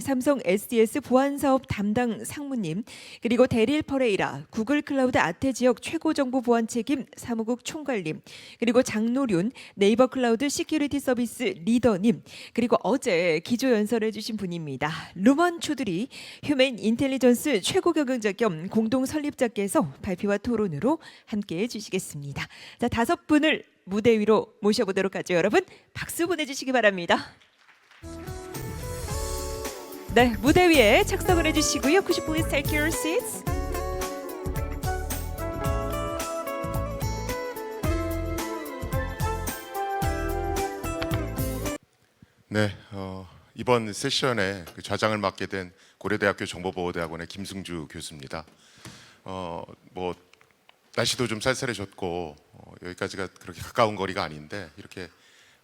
삼성 SDS 보안사업 담당 상무님, 그리고 데릴 퍼레이라 구글 클라우드 아태 지역 최고 정보 보안 책임 사무국 총괄님, 그리고 장노륜 네이버 클라우드 시큐리티 서비스 리더님, 그리고 어제 기조 연설해 주신 분입니다. 루먼 초드리 휴먼 인텔리전스 최고 경영자 겸 공동 설립자께서 발표와 토론으로 함께 해 주시겠습니다. 자, 5분을 무대 위로 모셔보도록 하죠. 여러분 박수 보내주시기 바랍니다. 네, 무대 위에 착석을 해주시고요. Could you please take your seats? 네, 이번 세션에 좌장을 맡게 된 고려대학교 정보보호대학원의 김승주 교수입니다. 뭐 날씨도 좀 쌀쌀해졌고 여기까지가 그렇게 가까운 거리가 아닌데 이렇게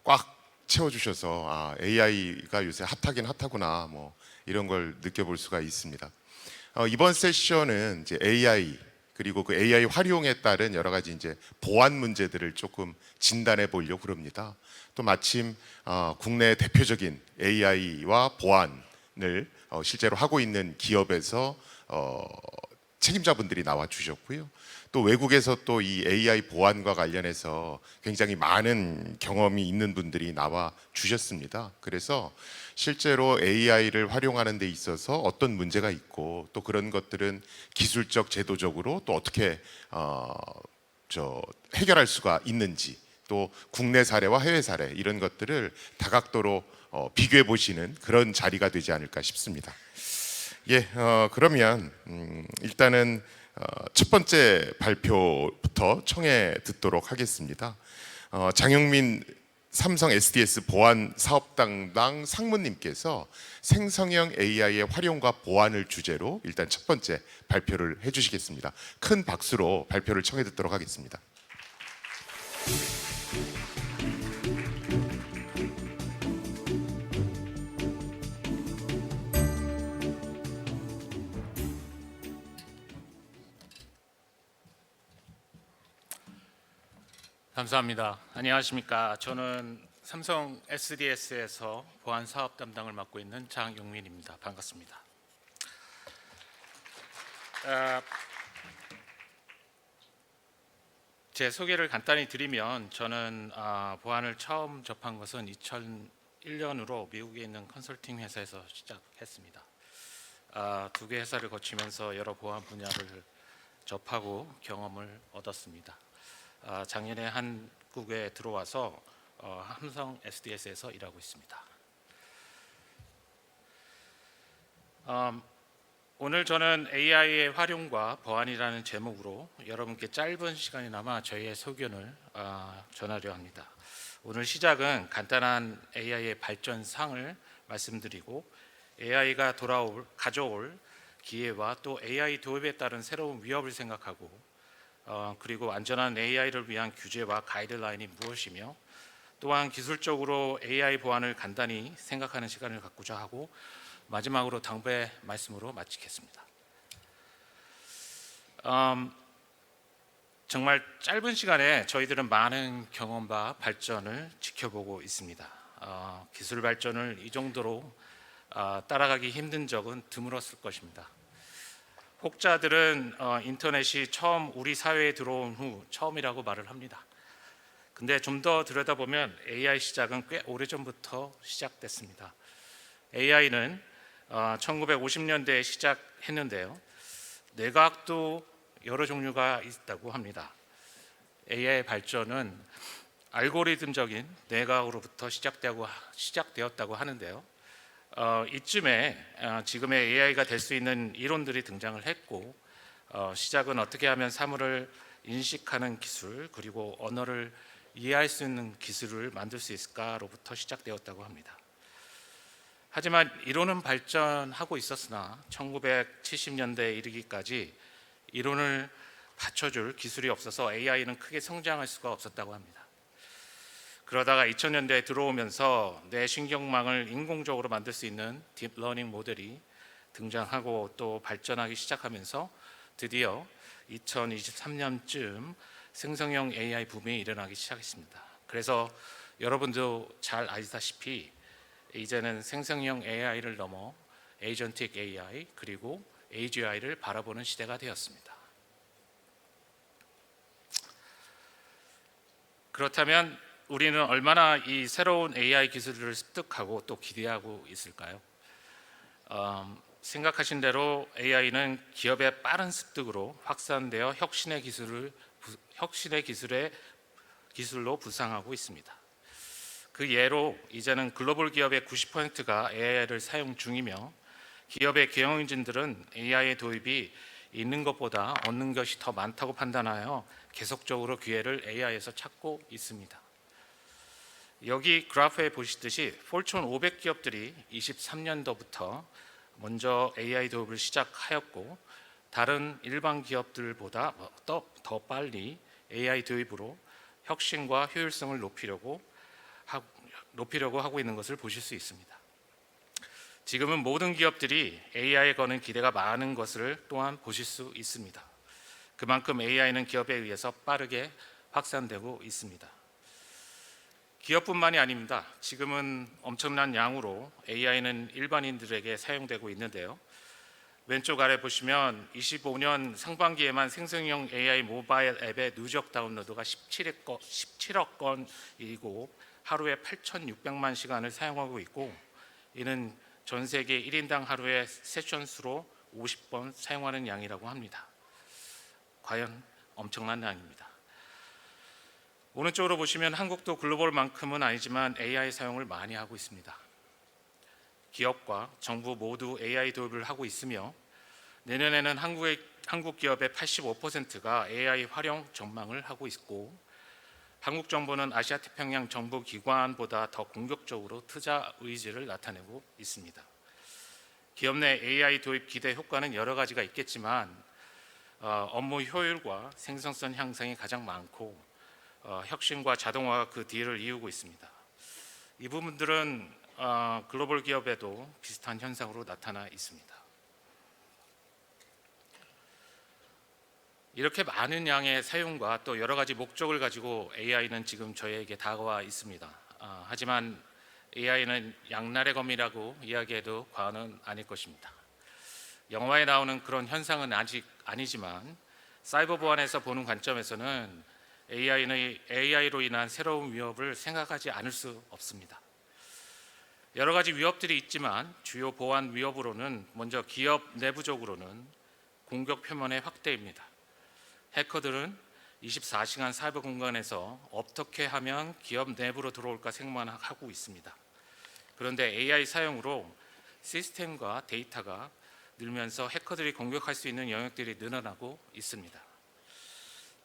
꽉 채워주셔서 AI가 요새 핫하긴 핫하구나 뭐 이런 걸 느껴볼 수가 있습니다. 이번 세션은 이제 AI 그리고 그 AI 활용에 따른 여러 가지 이제 보안 문제들을 조금 진단해 보려고 합니다. 또 마침 국내 대표적인 AI와 보안을 실제로 하고 있는 기업에서 책임자분들이 나와 주셨고요. 또 외국에서 또 이 AI 보안과 관련해서 굉장히 많은 경험이 있는 분들이 나와 주셨습니다. 그래서 실제로 AI를 활용하는 데 있어서 어떤 문제가 있고 또 그런 것들은 기술적, 제도적으로 또 어떻게 해결할 수가 있는지 또 국내 사례와 해외 사례 이런 것들을 다각도로 비교해 보시는 그런 자리가 되지 않을까 싶습니다. 예, 그러면 일단은 첫 번째 발표부터 청해 듣도록 하겠습니다. 장영민 삼성 SDS 보안 사업 담당 상무님께서 생성형 AI의 활용과 보안을 주제로 일단 첫 번째 발표를 해주시겠습니다. 큰 박수로 발표를 청해 듣도록 하겠습니다. 감사합니다. 안녕하십니까. 저는 삼성 SDS에서 보안 사업 담당을 맡고 있는 장용민입니다. 반갑습니다. 제 소개를 간단히 드리면 저는 보안을 처음 접한 것은 2001년으로 미국에 있는 컨설팅 회사에서 시작했습니다. 2개 회사를 거치면서 여러 보안 분야를 접하고 경험을 얻었습니다. 작년에 한국에 들어와서 삼성 SDS에서 일하고 있습니다. 오늘 저는 AI의 활용과 보안이라는 제목으로 여러분께 짧은 시간이나마 저희의 소견을 전하려 합니다. 오늘 시작은 간단한 AI의 발전상을 말씀드리고 AI가 가져올 기회와 또 AI 도입에 따른 새로운 위협을 생각하고 그리고 안전한 AI를 위한 규제와 가이드라인이 무엇이며 또한 기술적으로 AI 보안을 간단히 생각하는 시간을 갖고자 하고 마지막으로 당부의 말씀으로 마치겠습니다. 정말 짧은 시간에 저희들은 많은 경험과 발전을 지켜보고 있습니다. 기술 발전을 이 정도로 따라가기 힘든 적은 드물었을 것입니다. 혹자들은 인터넷이 처음 우리 사회에 들어온 후 처음이라고 말을 합니다. 근데 좀 더 들여다보면 AI 시작은 꽤 오래전부터 시작됐습니다. AI는 1950년대에 시작했는데요. 뇌과학도 여러 종류가 있다고 합니다. AI 발전은 알고리즘적인 뇌과학으로부터 시작되었다고 하는데요. 이쯤에 지금의 AI가 될 수 있는 이론들이 등장을 했고 시작은 어떻게 하면 사물을 인식하는 기술 그리고 언어를 이해할 수 있는 기술을 만들 수 있을까로부터 시작되었다고 합니다. 하지만 이론은 발전하고 있었으나 1970년대에 이르기까지 이론을 받쳐줄 기술이 없어서 AI는 크게 성장할 수가 없었다고 합니다. 그러다가 2000년대에 들어오면서 뇌신경망을 인공적으로 만들 수 있는 딥러닝 모델이 등장하고 또 발전하기 시작하면서 드디어 2023년쯤 생성형 AI 붐이 일어나기 시작했습니다. 그래서 여러분도 잘 아시다시피 이제는 생성형 AI를 넘어 에이전틱 AI 그리고 AGI를 바라보는 시대가 되었습니다. 그렇다면 우리는 얼마나 이 새로운 AI 기술을 습득하고 또 기대하고 있을까요? 생각하신 대로 AI는 기업의 빠른 습득으로 확산되어 혁신의 기술로 부상하고 있습니다. 그 예로 이제는 글로벌 기업의 90%가 AI를 사용 중이며 기업의 경영진들은 AI의 도입이 있는 것보다 얻는 것이 더 많다고 판단하여 계속적으로 기회를 AI에서 찾고 있습니다. 여기 그래프에 보시듯이 폴춘 500 기업들이 23년도부터 먼저 AI 도입을 시작하였고 다른 일반 기업들보다 더 빨리 AI 도입으로 혁신과 효율성을 높이려고 하고 있는 것을 보실 수 있습니다. 지금은 모든 기업들이 AI에 거는 기대가 많은 것을 또한 보실 수 있습니다. 그만큼 AI는 기업에 의해서 빠르게 확산되고 있습니다. 기업뿐만이 아닙니다. 지금은 엄청난 양으로 AI는 일반인들에게 사용되고 있는데요. 왼쪽 아래 보시면 25년 상반기에만 생성형 AI 모바일 앱의 누적 다운로드가 17억 건이고 하루에 8,600만 시간을 사용하고 있고 이는 전 세계 1인당 하루에 세션 수로 50번 사용하는 양이라고 합니다. 과연 엄청난 양입니다. 오른쪽으로 보시면 한국도 글로벌만큼은 아니지만 AI 사용을 많이 하고 있습니다. 기업과 정부 모두 AI 도입을 하고 있으며 내년에는 한국 기업의 85%가 AI 활용 전망을 하고 있고 한국 정부는 아시아 태평양 정부 기관보다 더 공격적으로 투자 의지를 나타내고 있습니다. 기업 내 AI 도입 기대 효과는 여러 가지가 있겠지만 업무 효율과 생산성 향상이 가장 많고 혁신과 자동화가 그 뒤를 이루고 있습니다. 이 부분들은 글로벌 기업에도 비슷한 현상으로 나타나 있습니다. 이렇게 많은 양의 사용과 또 여러 가지 목적을 가지고 AI는 지금 저희에게 다가와 있습니다. 하지만 AI는 양날의 검이라고 이야기해도 과언은 아닐 것입니다. 영화에 나오는 그런 현상은 아직 아니지만 사이버 보안에서 보는 관점에서는 AI로 인한 새로운 위협을 생각하지 않을 수 없습니다. 여러 가지 위협들이 있지만 주요 보안 위협으로는 먼저 기업 내부적으로는 공격 표면의 확대입니다. 해커들은 24시간 사이버 공간에서 어떻게 하면 기업 내부로 들어올까 생각만 하고 있습니다. 그런데 AI 사용으로 시스템과 데이터가 늘면서 해커들이 공격할 수 있는 영역들이 늘어나고 있습니다.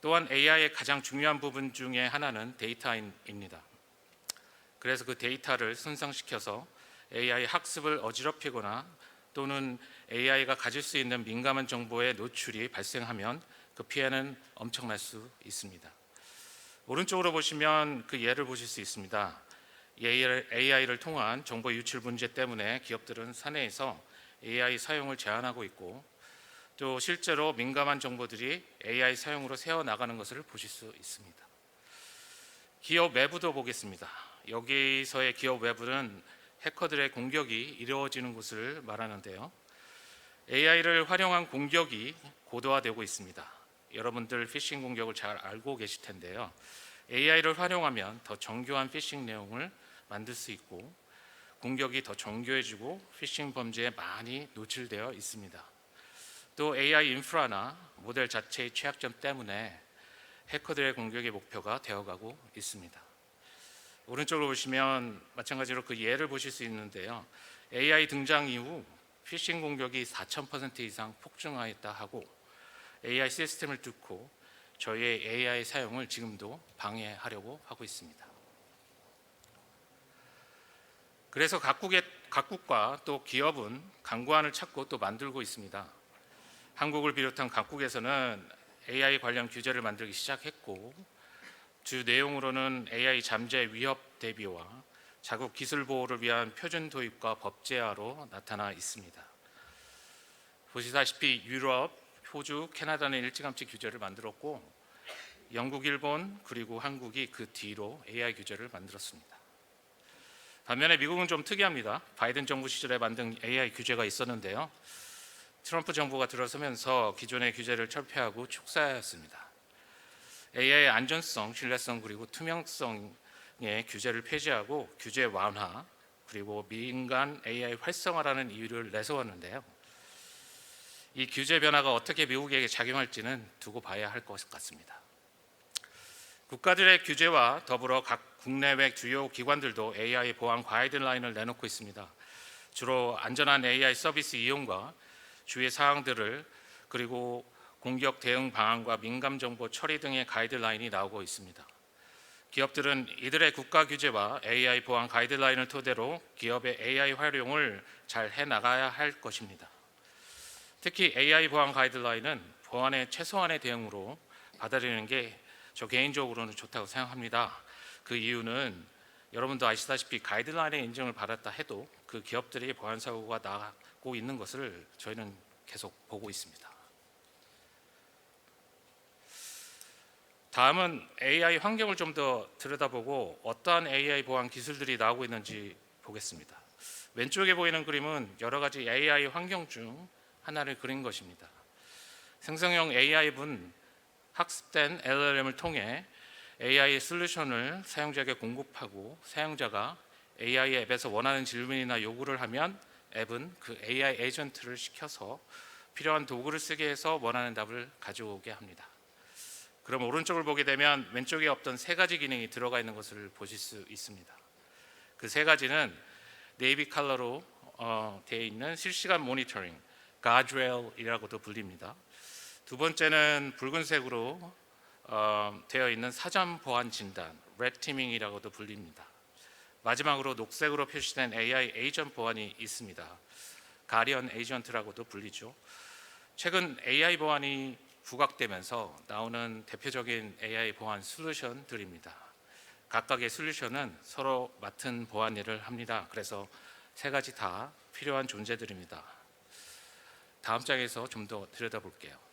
또한 AI의 가장 중요한 부분 중에 하나는 데이터입니다. 그래서 그 데이터를 손상시켜서 AI 학습을 어지럽히거나 또는 AI가 가질 수 있는 민감한 정보의 노출이 발생하면 그 피해는 엄청날 수 있습니다. 오른쪽으로 보시면 그 예를 보실 수 있습니다. AI를 통한 정보 유출 문제 때문에 기업들은 사내에서 AI 사용을 제한하고 있고 또 실제로 민감한 정보들이 AI 사용으로 새어나가는 것을 보실 수 있습니다. 기업 외부도 보겠습니다. 여기서의 기업 외부는 해커들의 공격이 이루어지는 곳을 말하는데요. AI를 활용한 공격이 고도화되고 있습니다. 여러분들 피싱 공격을 잘 알고 계실 텐데요. AI를 활용하면 더 정교한 피싱 내용을 만들 수 있고 공격이 더 정교해지고 피싱 범죄에 많이 노출되어 있습니다. 또 AI 인프라나 모델 자체의 취약점 때문에 해커들의 공격의 목표가 되어가고 있습니다. 오른쪽으로 보시면 마찬가지로 그 예를 보실 수 있는데요. AI 등장 이후 피싱 공격이 4000% 이상 폭증하였다 하고 AI 시스템을 뚫고 저희의 AI 사용을 지금도 방해하려고 하고 있습니다. 그래서 각국과 또 기업은 강구안을 찾고 또 만들고 있습니다. 한국을 비롯한 각국에서는 AI 관련 규제를 만들기 시작했고 주 내용으로는 AI 잠재 위협 대비와 자국 기술 보호를 위한 표준 도입과 법 제화로 나타나 있습니다. 보시다시피 유럽, 호주, 캐나다는 일찌감치 규제를 만들었고 영국, 일본 그리고 한국이 그 뒤로 AI 규제를 만들었습니다. 반면에 미국은 좀 특이합니다. 바이든 정부 시절에 만든 AI 규제가 있었는데요. 트럼프 정부가 들어서면서 기존의 규제를 철폐하고 축소하였습니다. AI의 안전성, 신뢰성 그리고 투명성의 규제를 폐지하고 규제 완화 그리고 민간 AI 활성화라는 이유를 내세웠는데요. 이 규제 변화가 어떻게 미국에게 작용할지는 두고 봐야 할 것 같습니다. 국가들의 규제와 더불어 각 국내외 주요 기관들도 AI 보안 가이드라인을 내놓고 있습니다. 주로 안전한 AI 서비스 이용과 주의 사항들을 그리고 공격 대응 방안과 민감 정보 처리 등의 가이드라인이 나오고 있습니다. 기업들은 이들의 국가 규제와 AI 보안 가이드라인을 토대로 기업의 AI 활용을 잘 해나가야 할 것입니다. 특히 AI 보안 가이드라인은 보안의 최소한의 대응으로 받아들이는 게 저 개인적으로는 좋다고 생각합니다. 그 이유는 여러분도 아시다시피 가이드라인의 인증을 받았다 해도 그 기업들이 보안 사고가 나고 있는 것을 저희는 계속 보고 있습니다. 다음은 AI 환경을 좀 더 들여다보고 어떠한 AI 보안 기술들이 나오고 있는지 보겠습니다. 왼쪽에 보이는 그림은 여러 가지 AI 환경 중 하나를 그린 것입니다. 생성형 AI는 학습된 LLM을 통해 AI 솔루션을 사용자에게 공급하고 사용자가 AI 앱에서 원하는 질문이나 요구를 하면 앱은 그 AI 에이전트를 시켜서 필요한 도구를 쓰게 해서 원하는 답을 가져오게 합니다. 그럼 오른쪽을 보게 되면 왼쪽에 없던 세 가지 기능이 들어가 있는 것을 보실 수 있습니다. 그 세 가지는 네이비 컬러로 되어 있는 실시간 모니터링, 가드레일이라고도 불립니다. 두 번째는 붉은색으로 되어 있는 사전 보안 진단, 레드 티밍이라고도 불립니다. 마지막으로 녹색으로 표시된 AI 에이전트 보안이 있습니다. 가디언 에이전트라고도 불리죠. 최근 AI 보안이 부각되면서 나오는 대표적인 AI 보안 솔루션들입니다. 각각의 솔루션은 서로 맡은 보안 일을 합니다. 그래서 세 가지 다 필요한 존재들입니다. 다음 장에서 좀 더 들여다볼게요.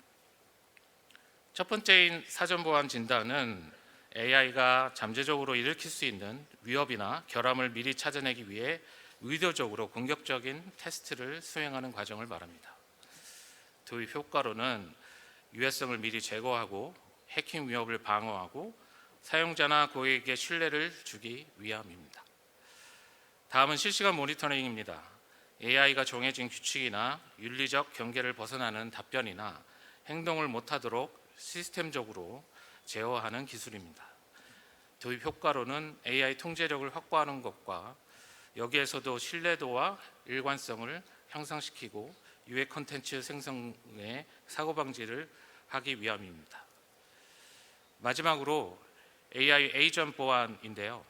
첫 번째인 사전 보안 진단은 AI가 잠재적으로 일으킬 수 있는 위협이나 결함을 미리 찾아내기 위해 의도적으로 공격적인 테스트를 수행하는 과정을 말합니다. 도입 효과로는 유해성을 미리 제거하고 해킹 위협을 방어하고 사용자나 고객에게 신뢰를 주기 위함입니다. 다음은 실시간 모니터링입니다. AI가 정해진 규칙이나 윤리적 경계를 벗어나는 답변이나 행동을 못하도록 시스템적으로 제어하는 기술입니다. 도입 효과로는 AI 통제력을 확보하는 것과 여기에서도 신뢰도와 일관성을 향상시키고 유해 콘텐츠 생성의 사고 방지를 하기 위함입니다. 마지막으로 AI 에이전트 보안인데요.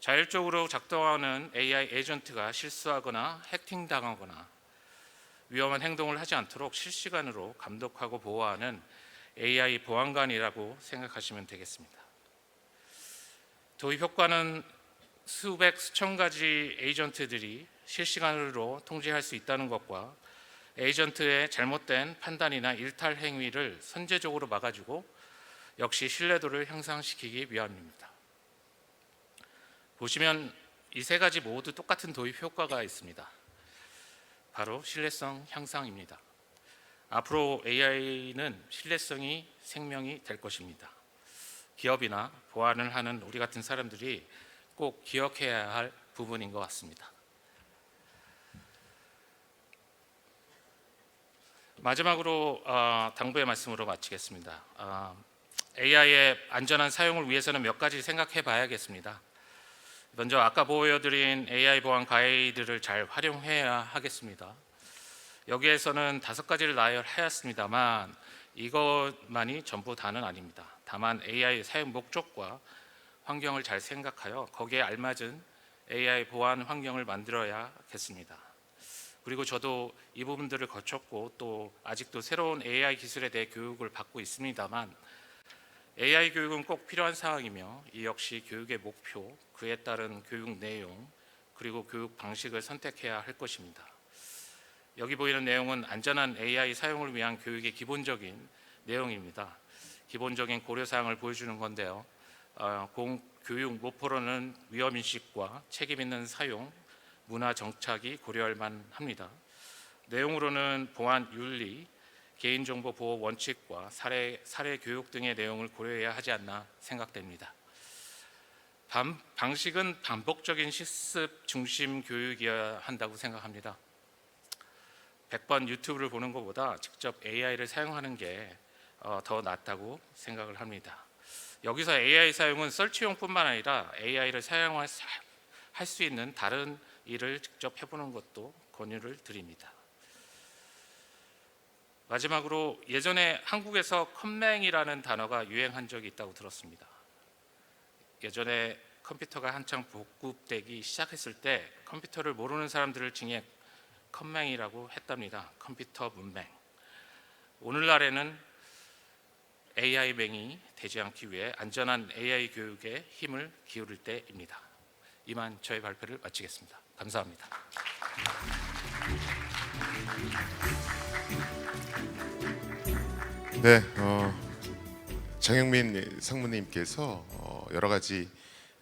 자율적으로 작동하는 AI 에이전트가 실수하거나 해킹당하거나 위험한 행동을 하지 않도록 실시간으로 감독하고 보호하는 AI 보안관이라고 생각하시면 되겠습니다. 도입 효과는 수백, 수천 가지 에이전트들이 실시간으로 통제할 수 있다는 것과 에이전트의 잘못된 판단이나 일탈 행위를 선제적으로 막아주고 역시 신뢰도를 향상시키기 위함입니다. 보시면 이 세 가지 모두 똑같은 도입 효과가 있습니다. 바로 신뢰성 향상입니다. 앞으로 AI는 신뢰성이 생명이 될 것입니다. 기업이나 보안을 하는 우리 같은 사람들이 꼭 기억해야 할 부분인 것 같습니다. 마지막으로 당부의 말씀으로 마치겠습니다. AI의 안전한 사용을 위해서는 몇 가지 생각해 봐야겠습니다. 먼저 아까 보여드린 AI 보안 가이드를 잘 활용해야 하겠습니다. 여기에서는 5가지를 나열하였습니다만 이것만이 전부 다는 아닙니다. 다만 AI 사용 목적과 환경을 잘 생각하여 거기에 알맞은 AI 보안 환경을 만들어야겠습니다. 그리고 저도 이 부분들을 거쳤고 또 아직도 새로운 AI 기술에 대해 교육을 받고 있습니다만 AI 교육은 꼭 필요한 사항이며 이 역시 교육의 목표, 그에 따른 교육 내용 그리고 교육 방식을 선택해야 할 것입니다. 여기 보이는 내용은 안전한 AI 사용을 위한 교육의 기본적인 내용입니다. 기본적인 고려사항을 보여주는 건데요. 교육 모포로는 위험인식과 책임 있는 사용, 문화 정착이 고려할 만합니다. 내용으로는 보안 윤리, 개인정보 보호 원칙과 사례 교육 등의 내용을 고려해야 하지 않나 생각됩니다. 방식은 반복적인 실습 중심 교육이어야 한다고 생각합니다. 100번 유튜브를 보는 것보다 직접 AI를 사용하는 게 더 낫다고 생각을 합니다. 여기서 AI 사용은 설치용뿐만 아니라 AI를 사용할 수 있는 다른 일을 직접 해보는 것도 권유를 드립니다. 마지막으로 예전에 한국에서 컴맹이라는 단어가 유행한 적이 있다고 들었습니다. 예전에 컴퓨터가 한창 보급되기 시작했을 때 컴퓨터를 모르는 사람들을 징해 컴맹이라고 했답니다. 컴퓨터 문맹. 오늘날에는 AI맹이 되지 않기 위해 안전한 AI 교육에 힘을 기울일 때입니다. 이만 저의 발표를 마치겠습니다. 감사합니다. 네, 장영민 상무님께서 여러 가지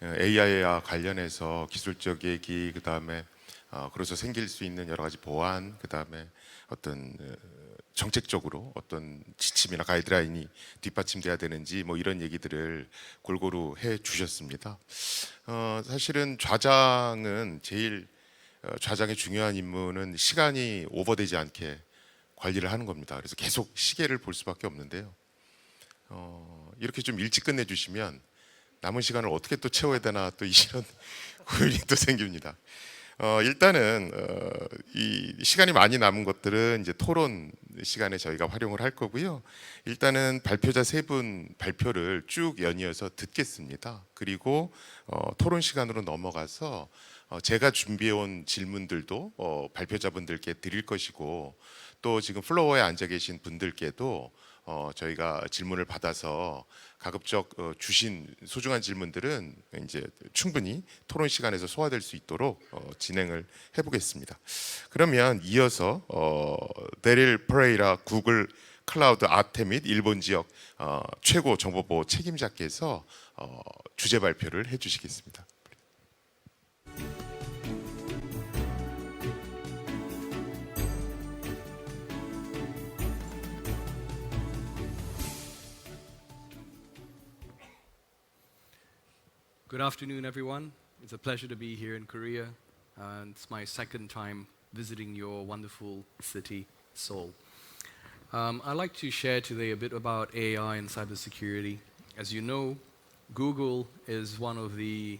AI와 관련해서 기술적 얘기, 그 다음에 그래서 생길 수 있는 여러 가지 보안, 그 다음에 어떤 정책적으로 어떤 지침이나 가이드라인이 뒷받침돼야 되는지 뭐 이런 얘기들을 골고루 해 주셨습니다. 사실은 좌장은 제일 좌장의 중요한 임무는 시간이 오버되지 않게 관리를 하는 겁니다. 그래서 계속 시계를 볼 수밖에 없는데요. 이렇게 좀 일찍 끝내주시면 남은 시간을 어떻게 또 채워야 되나 또 이런 고민이 또 생깁니다. 일단은 이 시간이 많이 남은 것들은 이제 토론 시간에 저희가 활용을 할 거고요. 일단은 발표자 세 분 발표를 쭉 연이어서 듣겠습니다. 그리고 토론 시간으로 넘어가서 제가 준비해온 질문들도 발표자분들께 드릴 것이고, 또 지금 플로어에 앉아 계신 분들께도 저희가 질문을 받아서 가급적 주신 소중한 질문들은 이제 충분히 토론 시간에서 소화될 수 있도록 진행을 해보겠습니다. 그러면 이어서 데릴 퍼레이라 구글 클라우드 아태 및 일본 지역 최고 정보보호 책임자께서 주제 발표를 해주시겠습니다. Good afternoon, everyone. It's a pleasure to be here in Korea, and it's my second time visiting your wonderful city, Seoul. I'd like to share today a bit about AI and cybersecurity. As you know, Google is one of the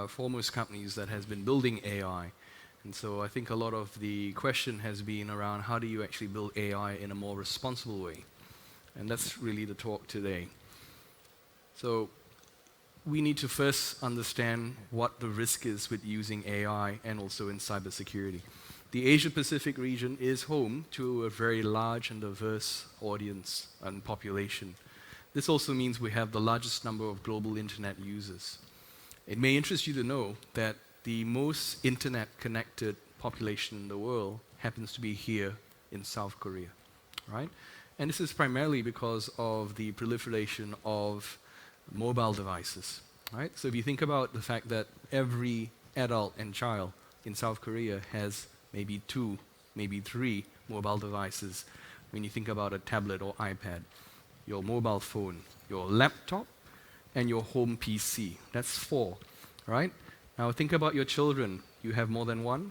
foremost companies that has been building AI. And so I think a lot of the question has been around how do you actually build AI in a more responsible way? And that's really the talk today. So we need to first understand what the risk is with using AI and also in cybersecurity. The Asia-Pacific region is home to a very large and diverse audience and population. This also means we have the largest number of global internet users. It may interest you to know that the most internet-connected population in the world happens to be here in South Korea, right? And this is primarily because of the proliferation of mobile devices, right? So if you think about the fact that every adult and child in South Korea has maybe 2, maybe 3 mobile devices. When you think about a tablet or iPad, your mobile phone, your laptop, and your home PC. That's 4, right? Now think about your children. You have more than one?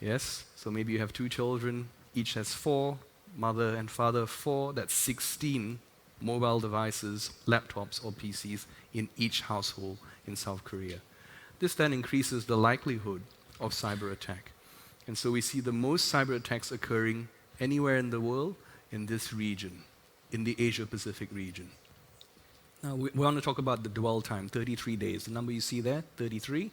Yes, so maybe you have 2 children, each has 4, mother and father 4, that's 16 mobile devices, laptops or PCs in each household in South Korea. This then increases the likelihood of cyber attack. And so we see the most cyber attacks occurring anywhere in the world in this region, in the Asia-Pacific region. Now we want to talk about the dwell time, 33 days. The number you see there, 33.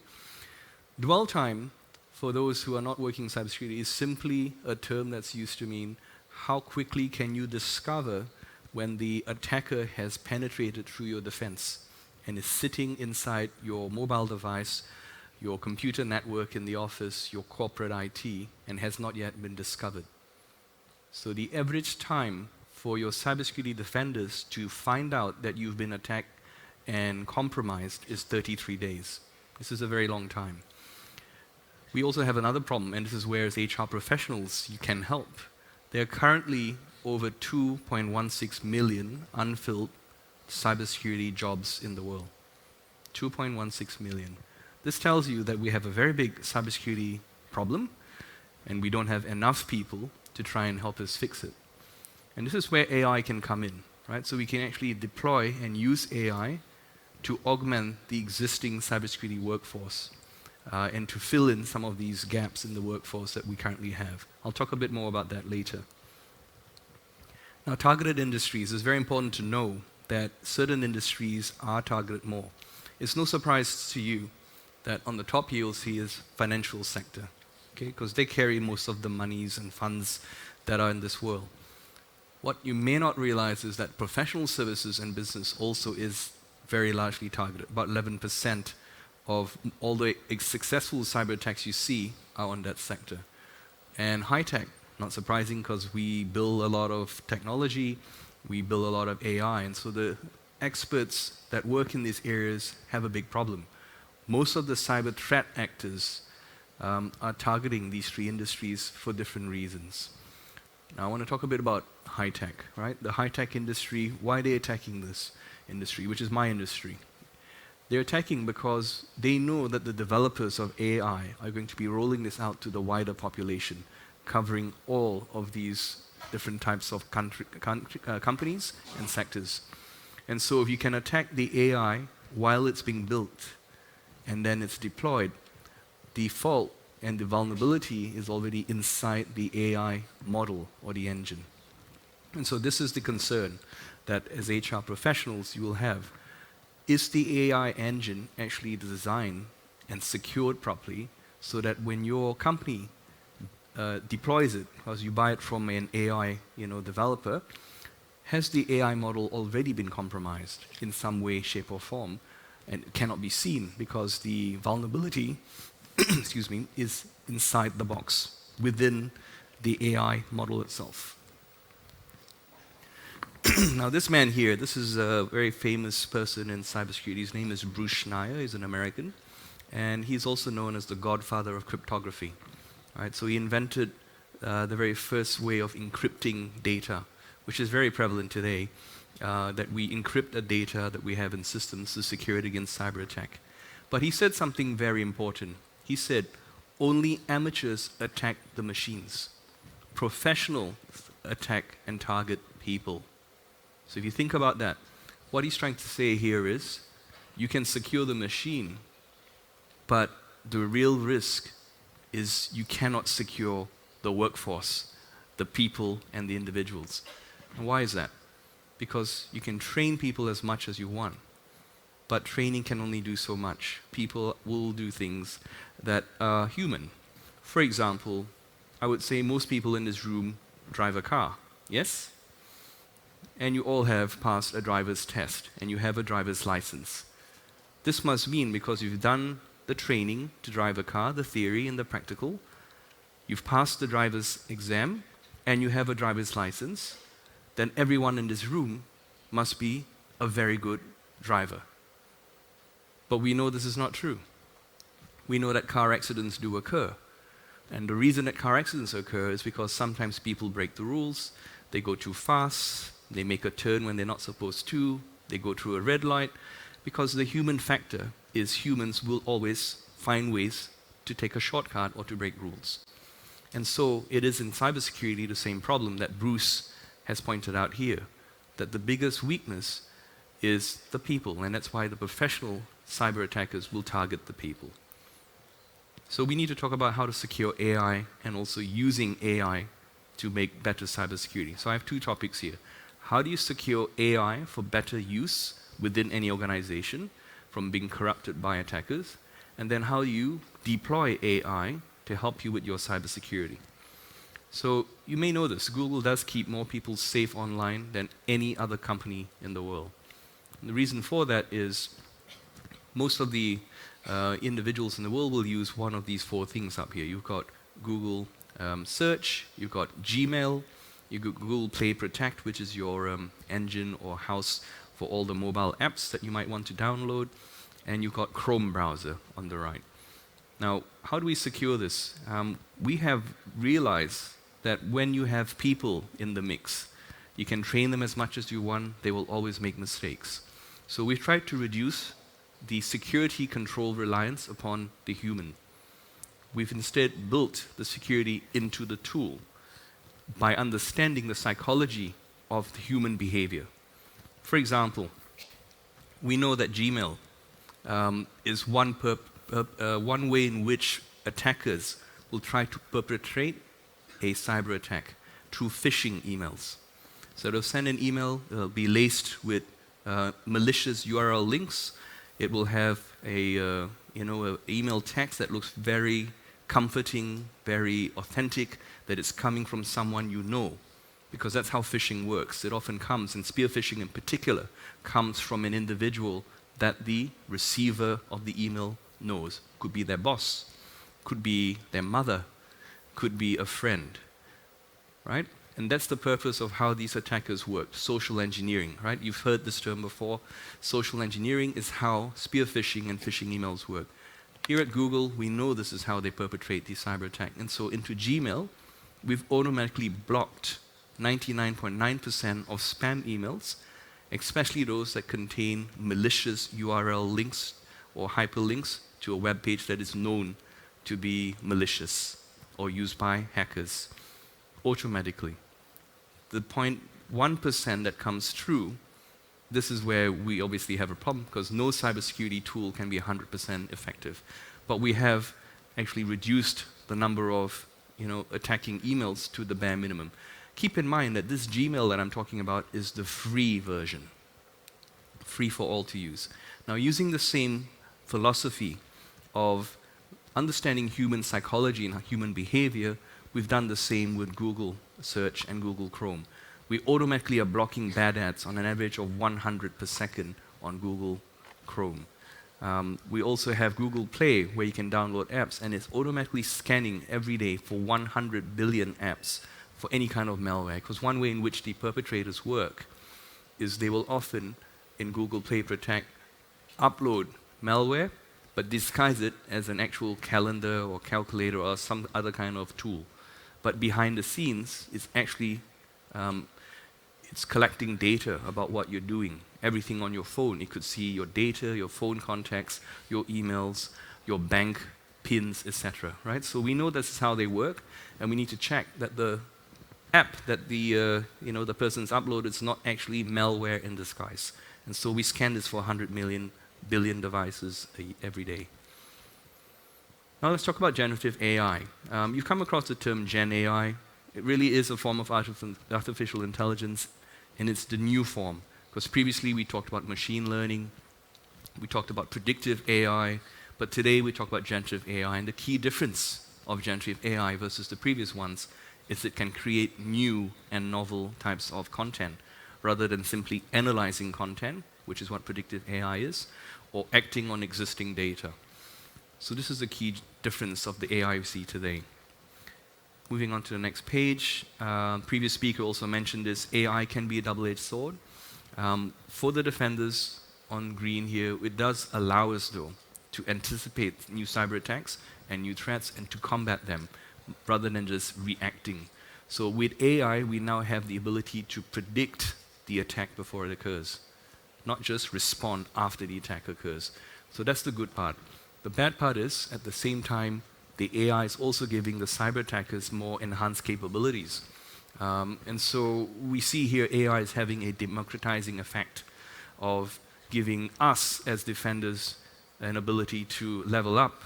Dwell time, for those who are not working in cybersecurity, is simply a term that's used to mean how quickly can you discover when the attacker has penetrated through your defense and is sitting inside your mobile device, your computer network in the office, your corporate IT, and has not yet been discovered. So the average time for your cybersecurity defenders to find out that you've been attacked and compromised is 33 days. This is a very long time. We also have another problem, and this is where as HR professionals you can help. There are currently over 2.16 million unfilled cybersecurity jobs in the world. 2.16 million. This tells you that we have a very big cybersecurity problem, and we don't have enough people to try and help us fix it. And this is where AI can come in, right? So we can actually deploy and use AI to augment the existing cybersecurity workforce and to fill in some of these gaps in the workforce that we currently have. I'll talk a bit more about that later. Now, targeted industries, it's very important to know that certain industries are targeted more. It's no surprise to you that on the top you'll see is financial sector, okay? Because they carry most of the monies and funds that are in this world. What you may not realize is that professional services and business also is very largely targeted. About 11% of all the successful cyber attacks you see are on that sector. And high tech, not surprising because we build a lot of technology, we build a lot of AI, and so the experts that work in these areas have a big problem. Most of the cyber threat actors are targeting these three industries for different reasons. Now I want to talk a bit about high tech, right? The high tech industry, why are they attacking this industry, which is my industry? They're attacking because they know that the developers of AI are going to be rolling this out to the wider population, covering all of these different types of companies and sectors. And so if you can attack the AI while it's being built and then it's deployed, the fault and the vulnerability is already inside the AI model or the engine. And so this is the concern that as HR professionals you will have. Is the AI engine actually designed and secured properly so that when your company deploys it, because you buy it from an AI developer, has the AI model already been compromised in some way, shape or form, and it cannot be seen because the vulnerability excuse me, is inside the box, within the AI model itself. Now this man here, this is a very famous person in cybersecurity. His name is Bruce Schneier. He's an American, and he's also known as the godfather of cryptography. Right? So he invented the very first way of encrypting data, which is very prevalent today, that we encrypt the data that we have in systems to secure it against cyber attack. But he said something very important. He said, only amateurs attack the machines. Professionals attack and target people. So if you think about that, what he's trying to say here is, you can secure the machine, but the real risk is you cannot secure the workforce, the people and the individuals. And why is that? Because you can train people as much as you want, but training can only do so much. People will do things that are human. For example, I would say most people in this room drive a car, yes? And you all have passed a driver's test, and you have a driver's license. This must mean because you've done the training to drive a car, the theory and the practical, you've passed the driver's exam, and you have a driver's license, then everyone in this room must be a very good driver. But we know this is not true. We know that car accidents do occur. And the reason that car accidents occur is because sometimes people break the rules, they go too fast, they make a turn when they're not supposed to, they go through a red light, because the human factor is humans will always find ways to take a shortcut or to break rules. And so it is in cybersecurity the same problem that Bruce has pointed out here, that the biggest weakness is the people, and that's why the professional cyber attackers will target the people. So we need to talk about how to secure AI and also using AI to make better cybersecurity. So I have two topics here. How do you secure AI for better use within any organization from being corrupted by attackers? And then how do you deploy AI to help you with your cybersecurity? So you may know this, Google does keep more people safe online than any other company in the world. And the reason for that is most of the individuals in the world will use one of these four things up here. You've got Google Search, you've got Gmail, you've got Google Play Protect, which is your engine or house for all the mobile apps that you might want to download, and you've got Chrome browser on the right. Now, how do we secure this? We have realized that when you have people in the mix, you can train them as much as you want, they will always make mistakes. So we've tried to reduce the security control reliance upon the human. We've instead built the security into the tool by understanding the psychology of the human behavior. For example, we know that Gmail is one way in which attackers will try to perpetrate a cyber attack through phishing emails. So they'll send an email, it'll be laced with malicious URL links. It will have a email text that looks very comforting, very authentic, that it's coming from someone you know, because that's how phishing works. It often comes, and spear phishing in particular, comes from an individual that the receiver of the email knows. Could be their boss, could be their mother, could be a friend, right? And that's the purpose of how these attackers work, social engineering, right? You've heard this term before. Social engineering is how spear phishing and phishing emails work. Here at Google, we know this is how they perpetrate these cyber attacks. And so into Gmail, we've automatically blocked 99.9% of spam emails, especially those that contain malicious URL links or hyperlinks to a web page that is known to be malicious or used by hackers automatically. The 0.1% that comes through, this is where we obviously have a problem, because no cybersecurity tool can be 100% effective. But we have actually reduced the number of attacking emails to the bare minimum. Keep in mind that this Gmail that I'm talking about is the free version, free for all to use. Now, using the same philosophy of understanding human psychology and human behavior, we've done the same with Google Search and Google Chrome. We automatically are blocking bad ads on an average of 100 per second on Google Chrome. We also have Google Play, where you can download apps, and it's automatically scanning every day for 100 billion apps for any kind of malware. Because one way in which the perpetrators work is they will often, in Google Play Protect, upload malware, but disguise it as an actual calendar or calculator or some other kind of tool. But behind the scenes, it's actually it's collecting data about what you're doing. Everything on your phone. It could see your data, your phone contacts, your emails, your bank pins, etc. Right? So we know this is how they work, and we need to check that the app that the person's uploaded is not actually malware in disguise. And so we scan this for 100 billion devices every day. Now let's talk about generative AI. You've come across the term Gen AI. It really is a form of artificial intelligence, and it's the new form. Because previously we talked about machine learning, we talked about predictive AI, but today we talk about generative AI. And the key difference of generative AI versus the previous ones is it can create new and novel types of content, rather than simply analyzing content, which is what predictive AI is, or acting on existing data. So this is the key difference of the AI we see today. Moving on to the next page, previous speaker also mentioned this, AI can be a double-edged sword. For the defenders on green here, it does allow us, though, to anticipate new cyber attacks and new threats and to combat them, rather than just reacting. So with AI, we now have the ability to predict the attack before it occurs, not just respond after the attack occurs. So that's the good part. The bad part is, at the same time, the AI is also giving the cyber attackers more enhanced capabilities. And so we see here AI is having a democratizing effect of giving us as defenders an ability to level up,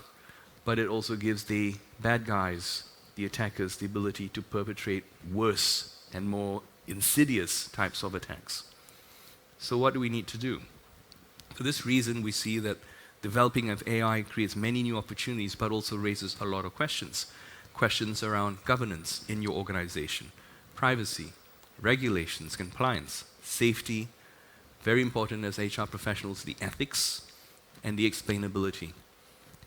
but it also gives the bad guys, the attackers, the ability to perpetrate worse and more insidious types of attacks. So what do we need to do? For this reason, we see that developing of AI creates many new opportunities, but also raises a lot of questions. Questions around governance in your organization, privacy, regulations, compliance, safety, very important as HR professionals, the ethics, and the explainability.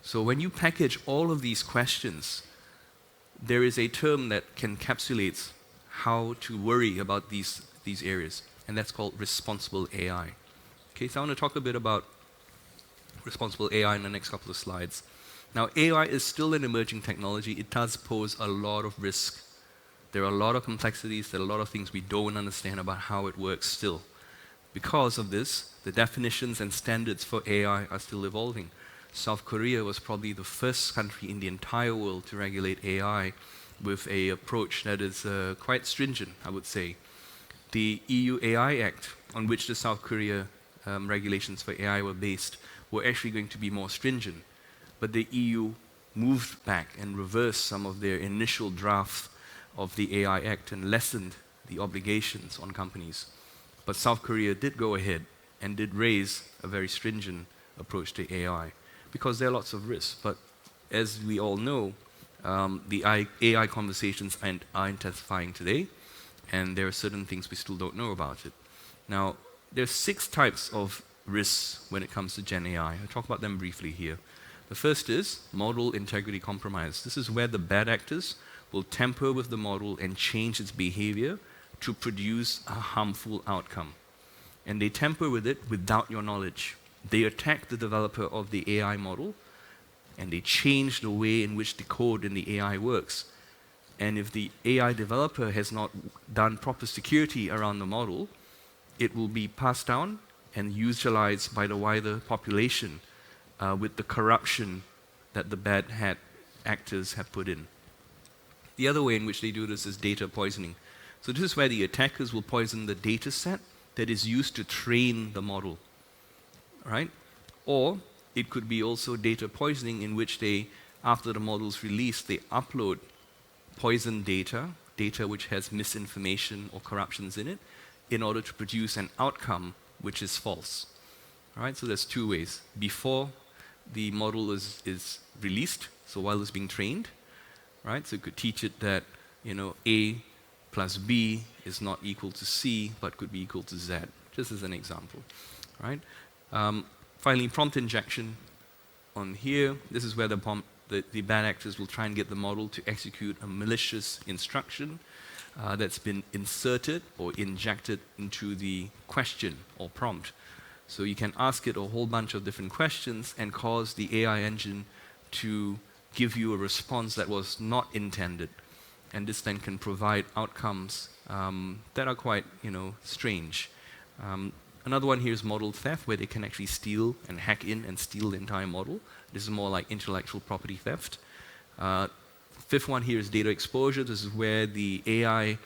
So when you package all of these questions, there is a term that encapsulates how to worry about these areas, and that's called responsible AI. Okay, so I want to talk a bit about responsible AI in the next couple of slides. Now, AI is still an emerging technology. It does pose a lot of risk. There are a lot of complexities. There are a lot of things we don't understand about how it works still. Because of this, the definitions and standards for AI are still evolving. South Korea was probably the first country in the entire world to regulate AI with an approach that is quite stringent, I would say. The EU AI Act, on which the South Korea regulations for AI were based, were actually going to be more stringent. But the EU moved back and reversed some of their initial drafts of the AI Act and lessened the obligations on companies. But South Korea did go ahead and did raise a very stringent approach to AI because there are lots of risks. But as we all know, the AI conversations are intensifying today, and there are certain things we still don't know about it. Now, there are 6 types of risks when it comes to Gen AI. I'll talk about them briefly here. The first is model integrity compromise. This is where the bad actors will tamper with the model and change its behavior to produce a harmful outcome. And they tamper with it without your knowledge. They attack the developer of the AI model, and they change the way in which the code in the AI works. And if the AI developer has not done proper security around the model, it will be passed down and utilized by the wider population with the corruption that the bad hat actors have put in. The other way in which they do this is data poisoning. So this is where the attackers will poison the data set that is used to train the model, right? Or it could be also data poisoning in which they, after the model is released, they upload poisoned data, data which has misinformation or corruptions in it, in order to produce an outcome which is false. All right, so there's 2 ways. Before the model is released, so while it's being trained, right? So you could teach it that, A plus B is not equal to C, but could be equal to Z, just as an example, right? Finally, prompt injection on here. This is where the bad actors will try and get the model to execute a malicious instruction that's been inserted or injected into the question or prompt. So you can ask it a whole bunch of different questions and cause the AI engine to give you a response that was not intended. And this then can provide outcomes that are quite, strange. Another one here is model theft, where they can actually steal and hack in and steal the entire model. This is more like intellectual property theft. 5th one here is data exposure. This is where the AI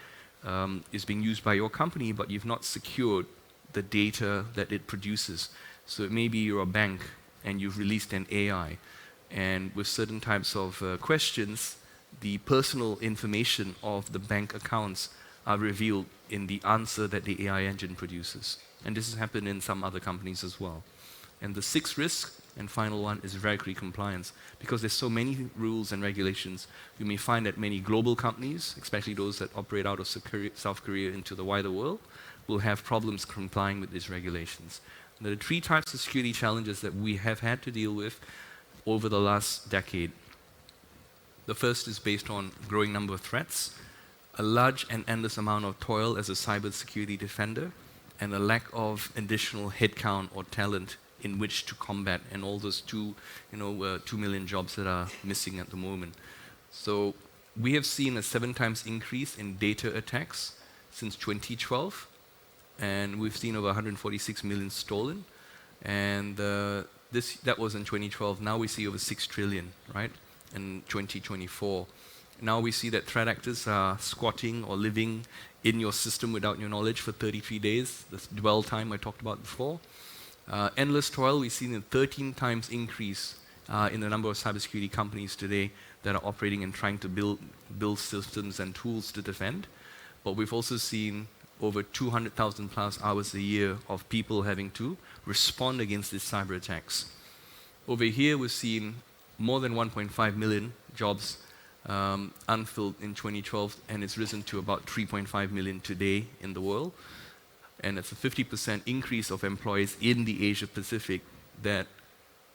is being used by your company, but you've not secured the data that it produces. So it may be you're a bank and you've released an AI, and with certain types of questions, the personal information of the bank accounts are revealed in the answer that the AI engine produces. And this has happened in some other companies as well. And the 6th risk and final one is regulatory compliance. Because there's so many rules and regulations, you may find that many global companies, especially those that operate out of South Korea into the wider world, will have problems complying with these regulations. There are 3 types of security challenges that we have had to deal with over the last decade. The first is based on growing number of threats, a large and endless amount of toil as a cybersecurity defender, and a lack of additional headcount or talent in which to combat, and all those 2 million jobs that are missing at the moment. So we have seen a 7 times increase in data attacks since 2012, and we've seen over 146 million stolen. And that was in 2012. Now we see over 6 trillion, right, in 2024. Now we see that threat actors are squatting or living in your system without your knowledge for 33 days, the dwell time I talked about before. Endless toil, we've seen a 13 times increase in the number of cybersecurity companies today that are operating and trying to build systems and tools to defend. But we've also seen over 200,000 plus hours a year of people having to respond against these cyber attacks. Over here, we've seen more than 1.5 million jobs unfilled in 2012, and it's risen to about 3.5 million today in the world. And it's a 50% increase of employees in the Asia Pacific that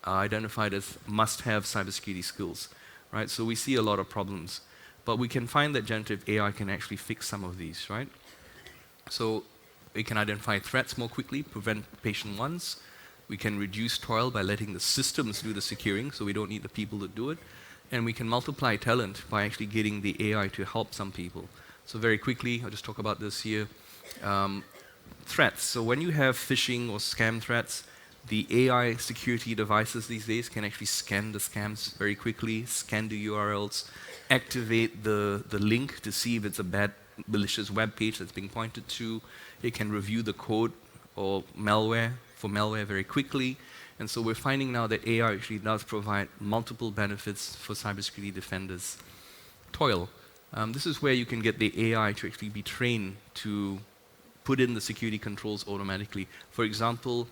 are identified as must-have cybersecurity skills, right? So we see a lot of problems. But we can find that generative AI can actually fix some of these, right? So We can identify threats more quickly, prevent patient ones. We can reduce toil by letting the systems do the securing, so we don't need the people to do it. And we can multiply talent by actually getting the AI to help some people. So very quickly, I'll just talk about this here. Threats. So when you have phishing or scam threats, the AI security devices these days can actually scan the scams very quickly, scan the URLs, activate the link to see if it's a bad, malicious web page that's being pointed to. It can review the code or malware very quickly. And so we're finding now that AI actually does provide multiple benefits for cybersecurity defenders. Toil. This is where you can get the AI to actually be trained to put in the security controls automatically. For example,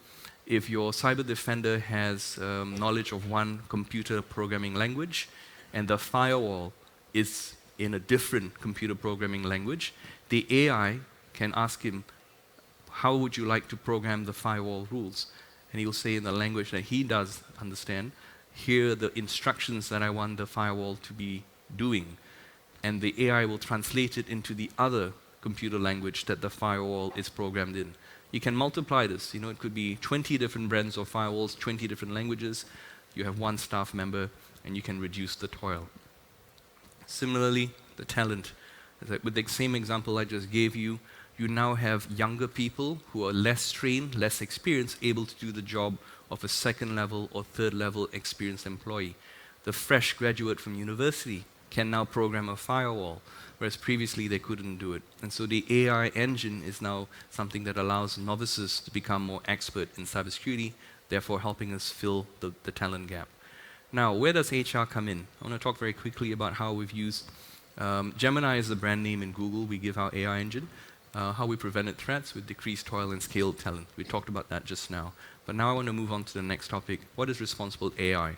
if your cyber defender has knowledge of one computer programming language and the firewall is in a different computer programming language, the AI can ask him, how would you like to program the firewall rules? And he'll say in the language that he does understand, here are the instructions that I want the firewall to be doing. And the AI will translate it into the other computer language that the firewall is programmed in. You can multiply this. You know, it could be 20 different brands of firewalls, 20 different languages. You have one staff member, and you can reduce the toil. Similarly, the talent. With the same example I just gave you, you now have younger people who are less trained, less experienced, able to do the job of a second level or third level experienced employee. The fresh graduate from university can now program a firewall, whereas previously they couldn't do it. And so the AI engine is now something that allows novices to become more expert in cybersecurity, therefore helping us fill the talent gap. Now, where does HR come in? I want to talk very quickly about how we've used Gemini is the brand name in Google. We give our AI engine. How we prevented threats with decreased toil and scaled talent. We talked about that just now. But now I want to move on to the next topic. What is responsible AI?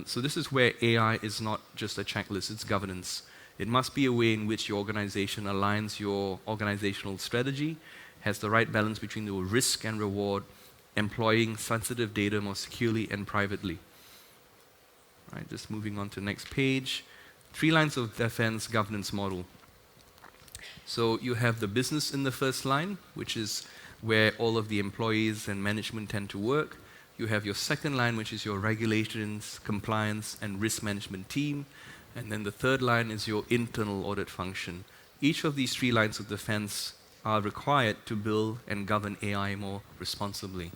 So this is where AI is not just a checklist, it's governance. It must be a way in which your organization aligns your organizational strategy, has the right balance between the risk and reward, employing sensitive data more securely and privately. Right, just moving on to the next page. 3 lines of defense governance model. So you have the business in the first line, which is where all of the employees and management tend to work. You have your second line, which is your regulations, compliance, and risk management team. And then the third line is your internal audit function. Each of these 3 lines of defense are required to build and govern AI more responsibly.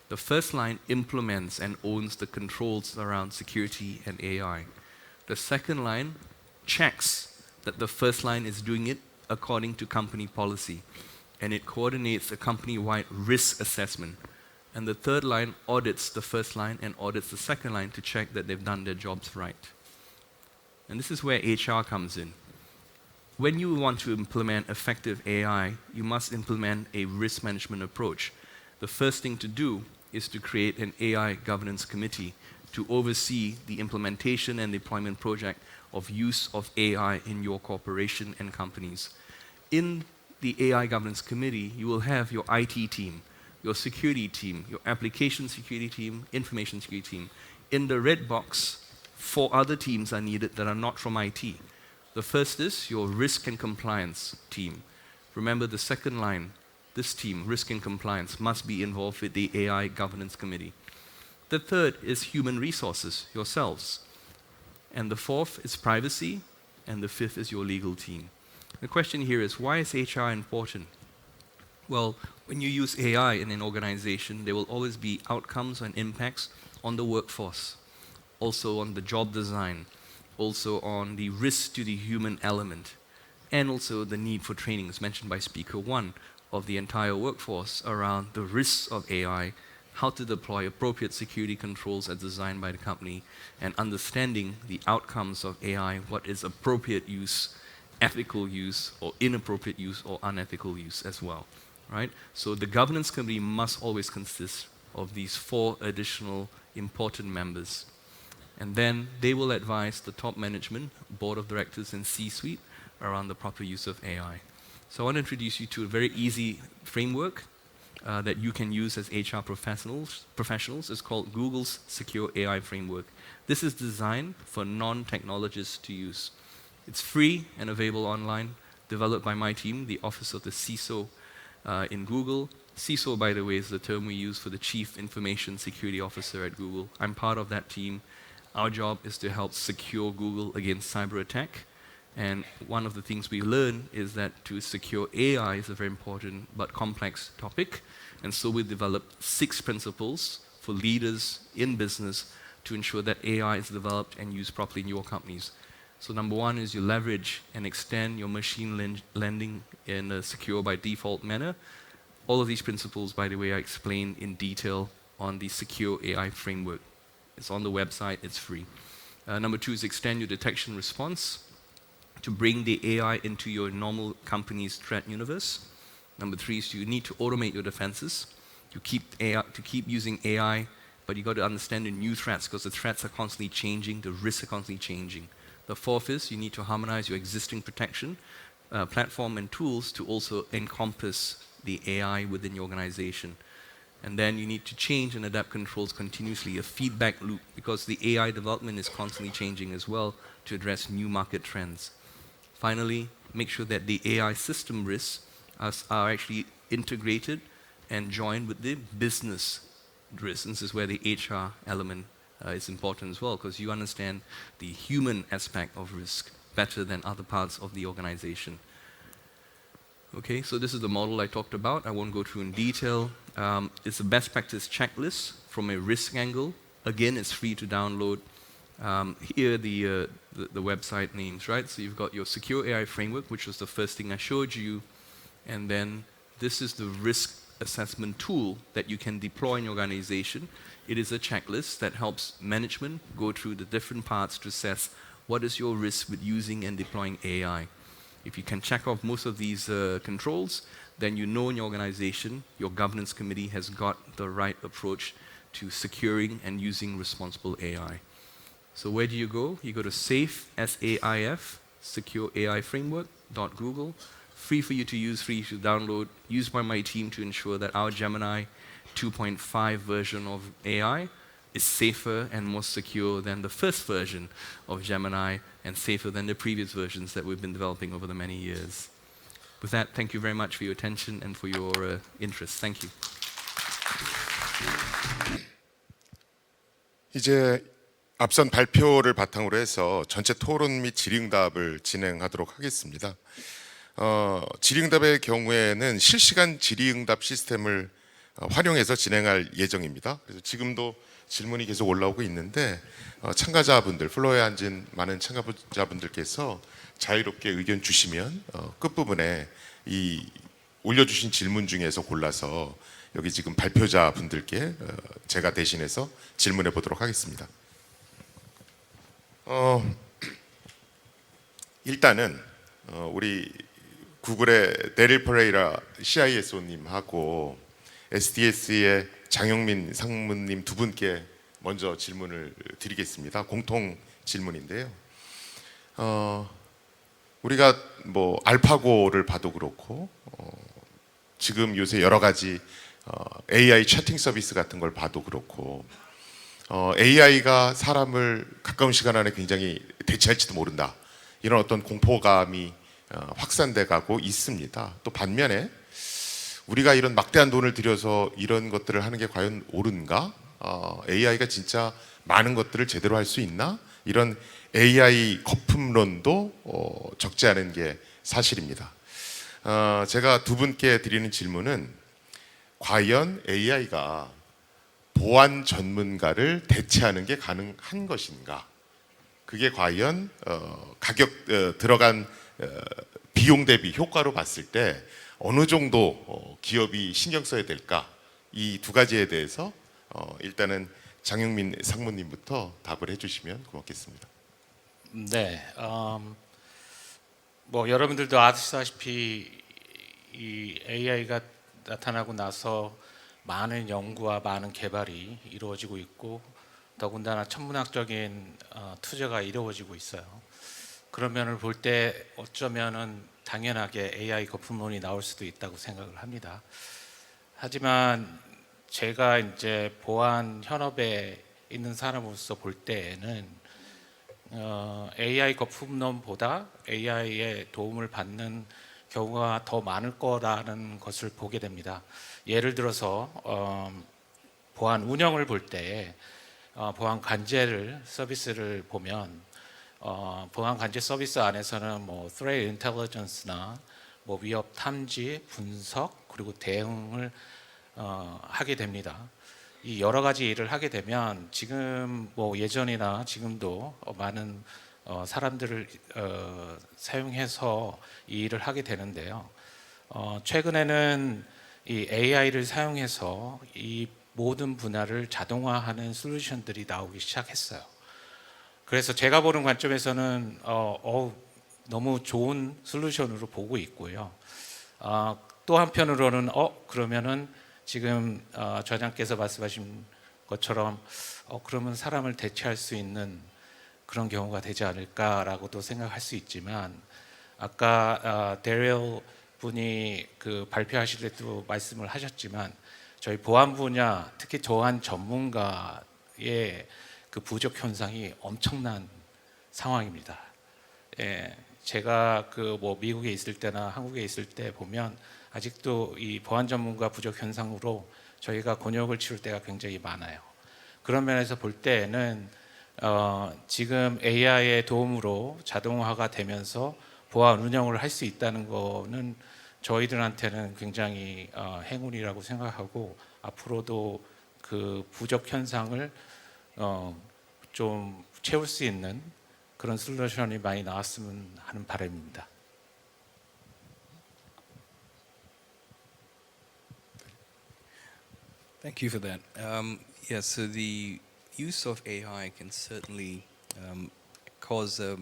The first line implements and owns the controls around security and AI. The second line checks that the first line is doing it according to company policy, and it coordinates a company-wide risk assessment. And the third line audits the first line and audits the second line to check that they've done their jobs right. And this is where HR comes in. When you want to implement effective AI, you must implement a risk management approach. The first thing to do is to create an AI governance committee to oversee the implementation and deployment project of use of AI in your corporation and companies. In the AI governance committee, you will have your IT team, your security team, your application security team, information security team. In the red box, 4 other teams are needed that are not from IT. The first is your risk and compliance team. Remember the second line, this team, risk and compliance, must be involved with the AI governance committee. The third is human resources, yourselves. And the fourth is privacy, and the fifth is your legal team. The question here is, why is HR important? Well, when you use AI in an organization, there will always be outcomes and impacts on the workforce, also on the job design, also on the risk to the human element, and also the need for training, as mentioned by Speaker 1, of the entire workforce around the risks of AI, how to deploy appropriate security controls as designed by the company, and understanding the outcomes of AI, what is appropriate use, ethical use, or inappropriate use, or unethical use as well. Right? So the governance committee must always consist of these 4 additional important members. And then they will advise the top management, board of directors, and C-suite around the proper use of AI. So I want to introduce you to a very easy framework that you can use as HR professionals. It's called Google's Secure AI Framework. This is designed for non-technologists to use. It's free and available online, developed by my team, the Office of the CISO. in Google. CISO, by the way, is the term we use for the Chief Information Security Officer at Google. I'm part of that team. Our job is to help secure Google against cyber attack. And one of the things we learn is that to secure AI is a very important but complex topic. And so we developed 6 principles for leaders in business to ensure that AI is developed and used properly in your companies. So number 1 is you leverage and extend your machine learning in a secure by default manner. All of these principles, by the way, are explained in detail on the Secure AI framework. It's on the website, it's free. Number 2 is extend your detection response to bring the AI into your normal company's threat universe. Number 3 is you need to automate your defenses to keep using AI, but you got to understand the new threats because the threats are constantly changing, the risks are constantly changing. The 4th is you need to harmonize your existing protection platform and tools to also encompass the AI within your organization. And then you need to change and adapt controls continuously, a feedback loop, because the AI development is constantly changing as well to address new market trends. Finally, make sure that the AI system risks are actually integrated and joined with the business risks. This is where the HR element is important as well, because you understand the human aspect of risk better than other parts of the organization. Okay, so this is the model I talked about. I won't go through in detail. It's a best practice checklist from a risk angle. Again, it's free to download. Here the website names, right? So you've got your Secure AI framework, which was the first thing I showed you, and then this is the risk assessment tool that you can deploy in your organization. It is a checklist that helps management go through the different parts to assess what is your risk with using and deploying AI. If you can check off most of these controls, then you know in your organization, your governance committee has got the right approach to securing and using responsible AI. So where do you go? You go to SAFE, S-A-I-F, Secure AI Framework.google. Free for you to use, free to download, used by my team to ensure that our Gemini 2.5 version of AI is safer and more secure than the first version of Gemini and safer than the previous versions that we've been developing over the many years. With that, thank you very much for your attention and for your interest. Thank you. 이제 앞선 발표를 바탕으로 해서 전체 토론 및 질의응답을 진행하도록 하겠습니다. 질의응답의 경우에는 실시간 질의응답 시스템을 활용해서 진행할 예정입니다. 그래서 지금도 질문이 계속 올라오고 있는데 참가자분들, 플로어에 앉은 많은 참가자분들께서 자유롭게 의견 주시면 끝부분에 이 올려주신 질문 중에서 골라서 여기 지금 발표자분들께 제가 대신해서 질문해 보도록 하겠습니다. 일단은 우리 구글의 데릴 퍼레이라 CISO님하고 SDS의 장영민 상무님 두 분께 먼저 질문을 드리겠습니다. 공통 질문인데요. 우리가 뭐 알파고를 봐도 그렇고 지금 요새 여러 가지 AI 채팅 서비스 같은 걸 봐도 그렇고 AI가 사람을 가까운 시간 안에 굉장히 대체할지도 모른다. 이런 어떤 공포감이 확산돼 가고 있습니다. 또 반면에 우리가 이런 막대한 돈을 들여서 이런 것들을 하는 게 과연 옳은가? AI가 진짜 많은 것들을 제대로 할 수 있나? 이런 AI 거품론도 적지 않은 게 사실입니다. 제가 두 분께 드리는 질문은 과연 AI가 보안 전문가를 대체하는 게 가능한 것인가? 그게 과연 가격 들어간 비용 대비 효과로 봤을 때 어느 정도 기업이 신경 써야 될까? 이 두 가지에 대해서 일단은 장영민 상무님부터 답을 해주시면 고맙겠습니다. 네, 뭐 여러분들도 아시다시피 이 AI가 나타나고 나서 많은 연구와 많은 개발이 이루어지고 있고 더군다나 천문학적인 투자가 이루어지고 있어요. 그런 면을 볼 때 어쩌면은 당연하게 AI 거품론이 나올 수도 있다고 생각을 합니다. 하지만 제가 이제 보안 현업에 있는 사람으로서 볼 때에는 AI 거품론보다 AI의 도움을 받는 경우가 더 많을 거라는 것을 보게 됩니다. 예를 들어서 보안 운영을 볼 때 보안 관제 서비스를 보면 보안 관제 서비스 안에서는 뭐 threat intelligence나 뭐 위협 탐지, 분석 그리고 대응을 하게 됩니다. 이 여러 가지 일을 하게 되면 지금 뭐 예전이나 지금도 많은 사람들을 사용해서 이 일을 하게 되는데요. 최근에는 이 AI를 사용해서 이 모든 분야를 자동화하는 솔루션들이 나오기 시작했어요. 그래서 제가 보는 관점에서는 너무 좋은 솔루션으로 보고 있고요. 또 한편으로는 그러면은 지금 저장께서 말씀하신 것처럼 그러면 사람을 대체할 수 있는 그런 경우가 되지 않을까라고도 생각할 수 있지만 아까 데리얼 분이 그 발표하실 때도 말씀을 하셨지만 저희 보안 분야 특히 저한 전문가의 그 부족 현상이 엄청난 상황입니다. 예, 제가 그 뭐 미국에 있을 때나 한국에 있을 때 보면 아직도 이 보안 전문가 부족 현상으로 저희가 곤욕을 치를 때가 굉장히 많아요. 그런 면에서 볼 때에는 지금 AI의 도움으로 자동화가 되면서 보안 운영을 할 수 있다는 거는 저희들한테는 굉장히 행운이라고 생각하고 앞으로도 그 부족 현상을 좀 채울 수 있는 그런 솔루션이 많이 나왔으면 하는 바람입니다. Thank you for that. Yes, so the use of AI can certainly cause a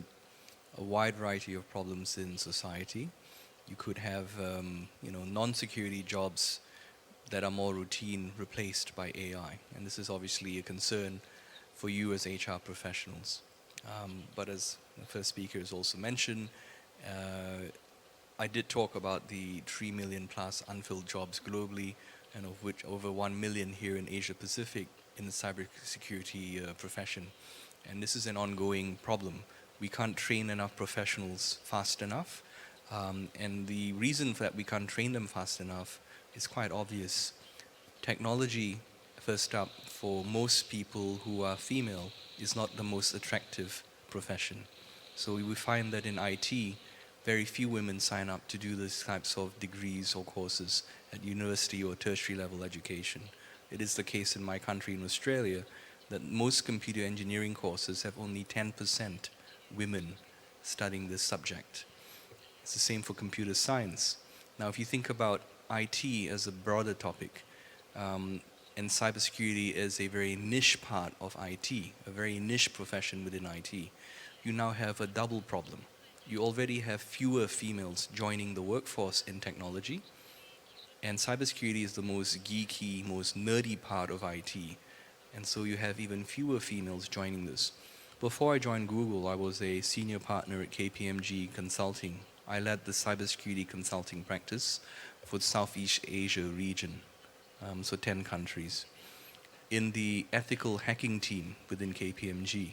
wide variety of problems in society. You could have, non-security jobs that are more routine replaced by AI, and this is obviously a concern for you as HR professionals. But as the first speaker has also mentioned, I did talk about the 3 million plus unfilled jobs globally, and of which over 1 million here in Asia Pacific in the cybersecurity profession. And this is an ongoing problem. We can't train enough professionals fast enough. And the reason that we can't train them fast enough is quite obvious. Technology, first up, for most people who are female, is not the most attractive profession. So we find that in IT, very few women sign up to do these types of degrees or courses at university or tertiary level education. It is the case in my country, in Australia, that most computer engineering courses have only 10% women studying this subject. It's the same for computer science. Now, if you think about IT as a broader topic, and cybersecurity is a very niche part of IT, a very niche profession within IT, you now have a double problem. You already have fewer females joining the workforce in technology, and cybersecurity is the most geeky, most nerdy part of IT, and so you have even fewer females joining this. Before I joined Google, I was a senior partner at KPMG Consulting. I led the cybersecurity consulting practice for the Southeast Asia region, so 10 countries. In the ethical hacking team within KPMG,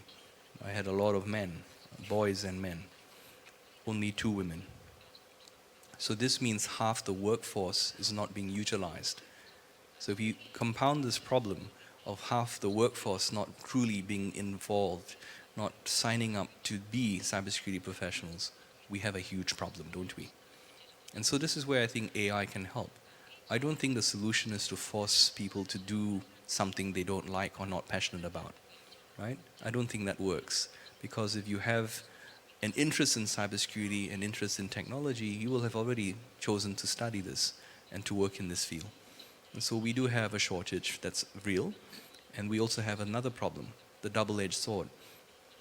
I had a lot of men, boys and men, only 2 women. So this means half the workforce is not being utilized. So if you compound this problem of half the workforce not truly being involved, not signing up to be cybersecurity professionals, we have a huge problem, don't we? And so this is where I think AI can help. I don't think the solution is to force people to do something they don't like or not passionate about, right? I don't think that works, because if you have an interest in cybersecurity, an interest in technology, you will have already chosen to study this and to work in this field. And so we do have a shortage that's real, and we also have another problem, the double-edged sword.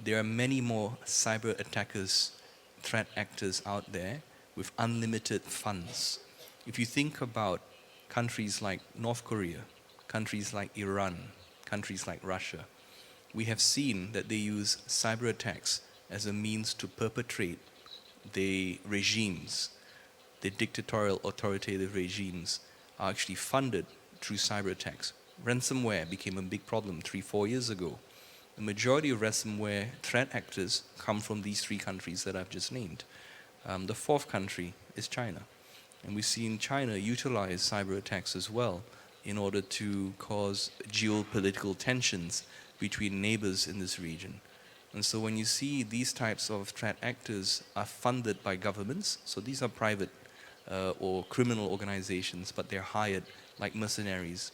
There are many more cyber attackers, threat actors out there with unlimited funds. If you think about countries like North Korea, countries like Iran, countries like Russia, we have seen that they use cyber attacks as a means to perpetrate the regimes. The dictatorial authoritative regimes are actually funded through cyber attacks. Ransomware became a big problem 3-4 years ago. The majority of ransomware threat actors come from these 3 countries that I've just named. The 4th country is China. And we've seen China utilize cyber attacks as well in order to cause geopolitical tensions between neighbors in this region. And so when you see these types of threat actors are funded by governments, so these are private or criminal organizations, but they're hired like mercenaries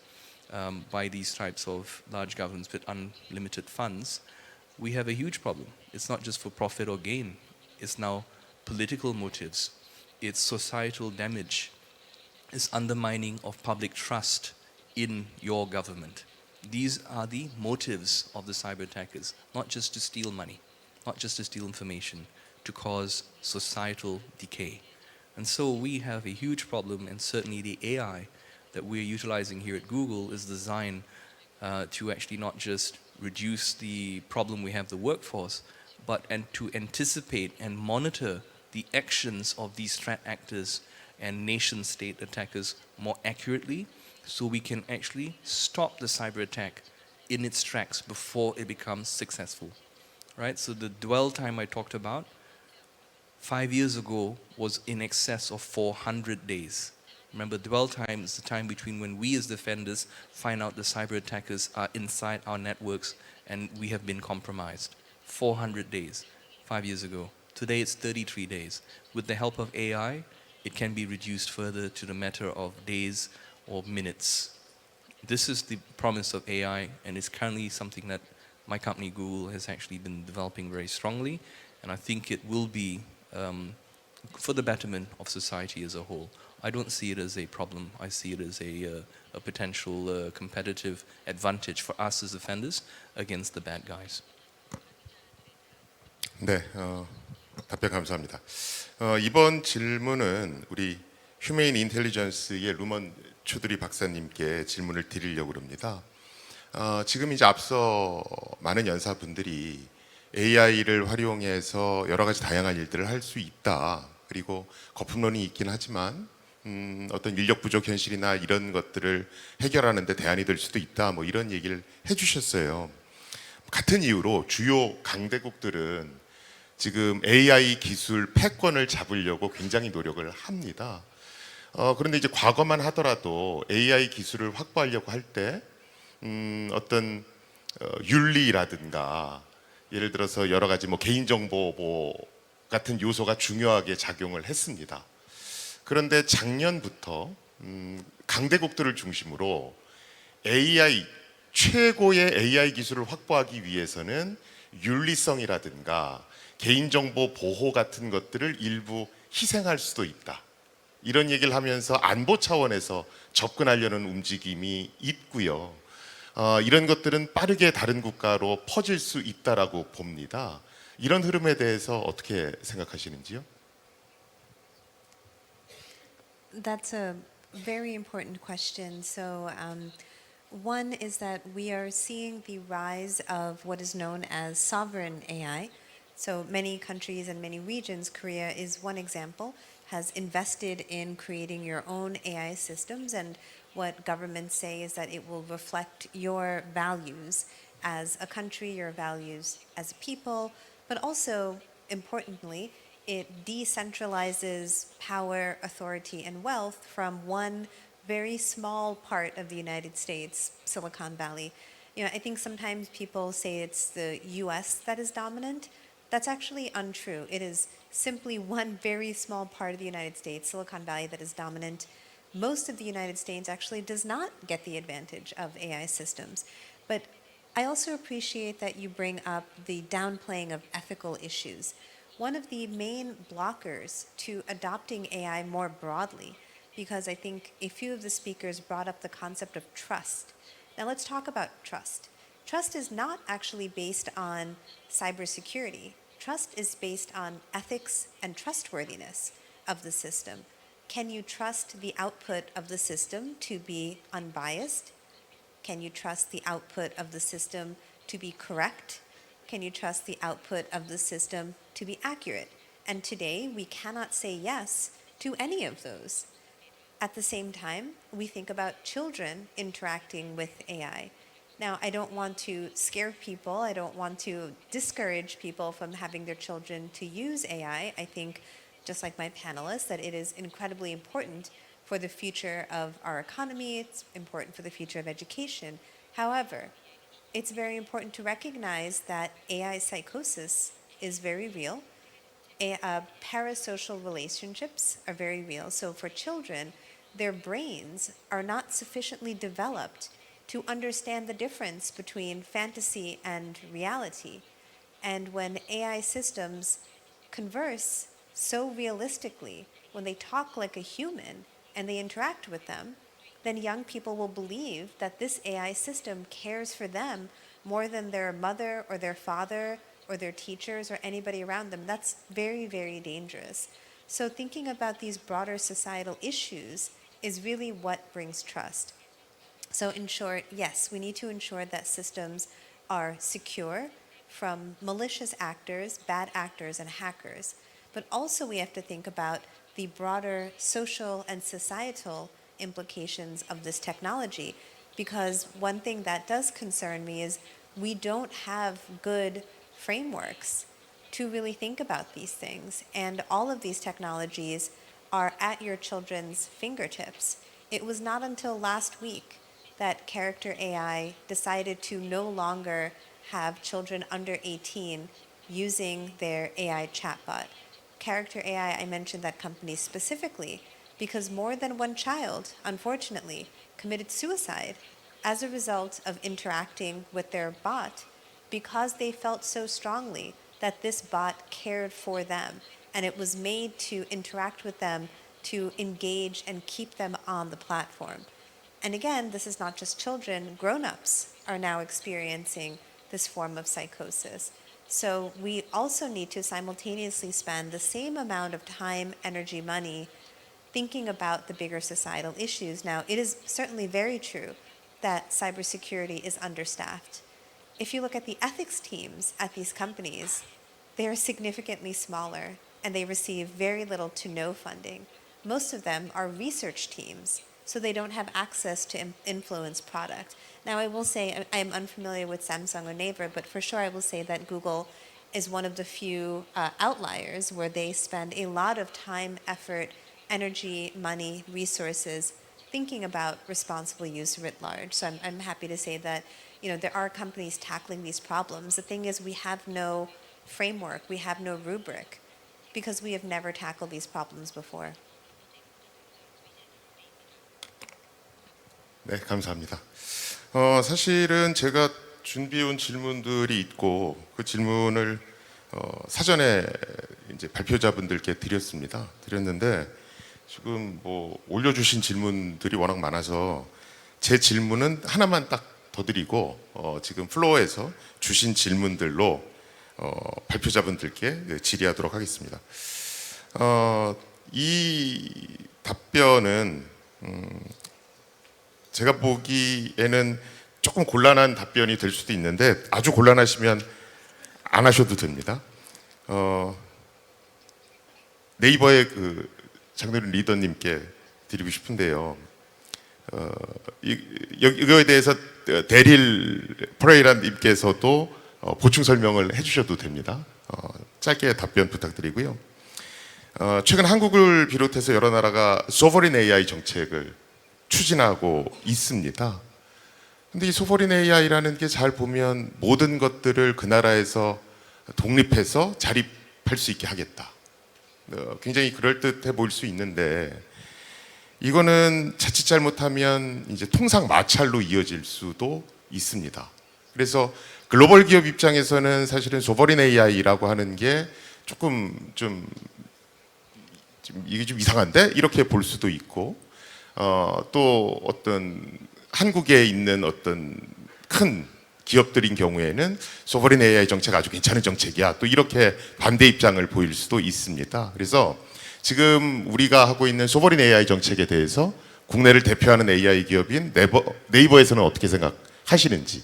by these types of large governments with unlimited funds, we have a huge problem. It's not just for profit or gain, it's now political motives, it's societal damage, it's undermining of public trust in your government. These are the motives of the cyber attackers, not just to steal money, not just to steal information, to cause societal decay. And so we have a huge problem, and certainly the AI that we're utilizing here at Google is designed to actually not just reduce the problem we have the workforce, but to anticipate and monitor the actions of these threat actors and nation-state attackers more accurately, so we can actually stop the cyber attack in its tracks before it becomes successful. Right? So the dwell time I talked about 5 years ago was in excess of 400 days. Remember, dwell time is the time between when we as defenders find out the cyber attackers are inside our networks and we have been compromised. 400 days 5 years ago. Today it's 33 days. With the help of AI, it can be reduced further to the matter of days or minutes. This is the promise of AI, and it's currently something that my company Google has actually been developing very strongly, and I think it will be for the betterment of society as a whole. I don't see it as a problem. I see it as a potential competitive advantage for us as offenders against the bad guys. 네, 답변 감사합니다. 이번 질문은 우리 휴메인 인텔리전스의 루먼 초드리 박사님께 질문을 드리려고 합니다. 지금 이제 앞서 많은 연사분들이 AI를 활용해서 여러 가지 다양한 일들을 할 수 있다. 그리고 거품론이 있긴 하지만 어떤 인력 부족 현실이나 이런 것들을 해결하는 데 대안이 될 수도 있다. 뭐 이런 얘기를 해주셨어요. 같은 이유로 주요 강대국들은 지금 AI 기술 패권을 잡으려고 굉장히 노력을 합니다. 그런데 이제 과거만 하더라도 AI 기술을 확보하려고 할 때 어떤 윤리라든가 예를 들어서 여러 가지 뭐 개인정보 보호 같은 요소가 중요하게 작용을 했습니다. 그런데 작년부터 강대국들을 중심으로 최고의 AI 기술을 확보하기 위해서는 윤리성이라든가 개인정보 보호 같은 것들을 일부 희생할 수도 있다. 이런 얘기를 하면서 안보 차원에서 접근하려는 움직임이 있고요. 이런 것들은 빠르게 다른 국가로 퍼질 수 있다라고 봅니다. 이런 흐름에 대해서 어떻게 생각하시는지요? That's a very important question. So, one is that we are seeing the rise of what is known as sovereign AI. So many countries and many regions, Korea is one example, has invested in creating your own AI systems, and what governments say is that it will reflect your values as a country, your values as a people, but also, importantly, it decentralizes power, authority, and wealth from one very small part of the United States, Silicon Valley. I think sometimes people say it's the US that is dominant. That's actually untrue. It is simply one very small part of the United States, Silicon Valley, that is dominant. Most of the United States actually does not get the advantage of AI systems. But I also appreciate that you bring up the downplaying of ethical issues. One of the main blockers to adopting AI more broadly, because I think a few of the speakers brought up the concept of trust. Now let's talk about trust. Trust is not actually based on cybersecurity. Trust is based on ethics and trustworthiness of the system. Can you trust the output of the system to be unbiased? Can you trust the output of the system to be correct? Can you trust the output of the system to be accurate? And today, we cannot say yes to any of those. At the same time, we think about children interacting with AI. Now, I don't want to scare people. I don't want to discourage people from having their children to use AI. I think just like my panelists, that it is incredibly important for the future of our economy, it's important for the future of education. However, it's very important to recognize that AI psychosis is very real. Parasocial relationships are very real. So for children, their brains are not sufficiently developed to understand the difference between fantasy and reality. And when AI systems converse so realistically, when they talk like a human and they interact with them, then young people will believe that this AI system cares for them more than their mother or their father or their teachers or anybody around them. That's very, very dangerous. So thinking about these broader societal issues is really what brings trust. So in short, yes, we need to ensure that systems are secure from malicious actors, bad actors, and hackers. But also we have to think about the broader social and societal implications of this technology, because one thing that does concern me is we don't have good frameworks to really think about these things. And all of these technologies are at your children's fingertips. It was not until last week that Character AI decided to no longer have children under 18 using their AI chatbot. Character AI, I mentioned that company specifically because more than one child, unfortunately, committed suicide as a result of interacting with their bot because they felt so strongly that this bot cared for them and it was made to interact with them, to engage and keep them on the platform. And again, this is not just children, grown-ups are now experiencing this form of psychosis. So we also need to simultaneously spend the same amount of time, energy, money thinking about the bigger societal issues. Now, it is certainly very true that cybersecurity is understaffed. If you look at the ethics teams at these companies, they are significantly smaller and they receive very little to no funding. Most of them are research teams, so they don't have access to influence product. Now, I will say, I am unfamiliar with Samsung or Naver, but for sure I will say that Google is one of the few outliers where they spend a lot of time, effort, energy, money, resources thinking about responsible use writ large. So I'm happy to say that there are companies tackling these problems. The thing is, we have no framework, we have no rubric, because we have never tackled these problems before. 네, 감사합니다. 사실은 제가 준비해온 질문들이 있고 그 질문을 사전에 이제 발표자분들께 드렸는데 지금 뭐 올려주신 질문들이 워낙 많아서 제 질문은 하나만 딱 더 드리고 지금 플로어에서 주신 질문들로 발표자분들께 질의하도록 하겠습니다. 이 답변은 제가 보기에는 조금 곤란한 답변이 될 수도 있는데 아주 곤란하시면 안 하셔도 됩니다. 네이버의 그 장노린 리더님께 드리고 싶은데요. 이거에 대해서 데릴 퍼레이라님께서도 보충 설명을 해주셔도 됩니다. 짧게 답변 부탁드리고요. 최근 한국을 비롯해서 여러 나라가 소버린 AI 정책을 추진하고 있습니다. 근데 이 소버린 AI라는 게 잘 보면 모든 것들을 그 나라에서 독립해서 자립할 수 있게 하겠다. 굉장히 그럴듯해 보일 수 있는데 이거는 자칫 잘못하면 이제 통상 마찰로 이어질 수도 있습니다. 그래서 글로벌 기업 입장에서는 사실은 소버린 AI라고 하는 게 조금 이게 좀 이상한데 이렇게 볼 수도 있고 또 어떤 한국에 있는 어떤 큰 기업들인 경우에는 소버린 AI 정책 아주 괜찮은 정책이야 또 이렇게 반대 입장을 보일 수도 있습니다. 그래서 지금 우리가 하고 있는 소버린 AI 정책에 대해서 국내를 대표하는 AI 기업인 네이버에서는 어떻게 생각하시는지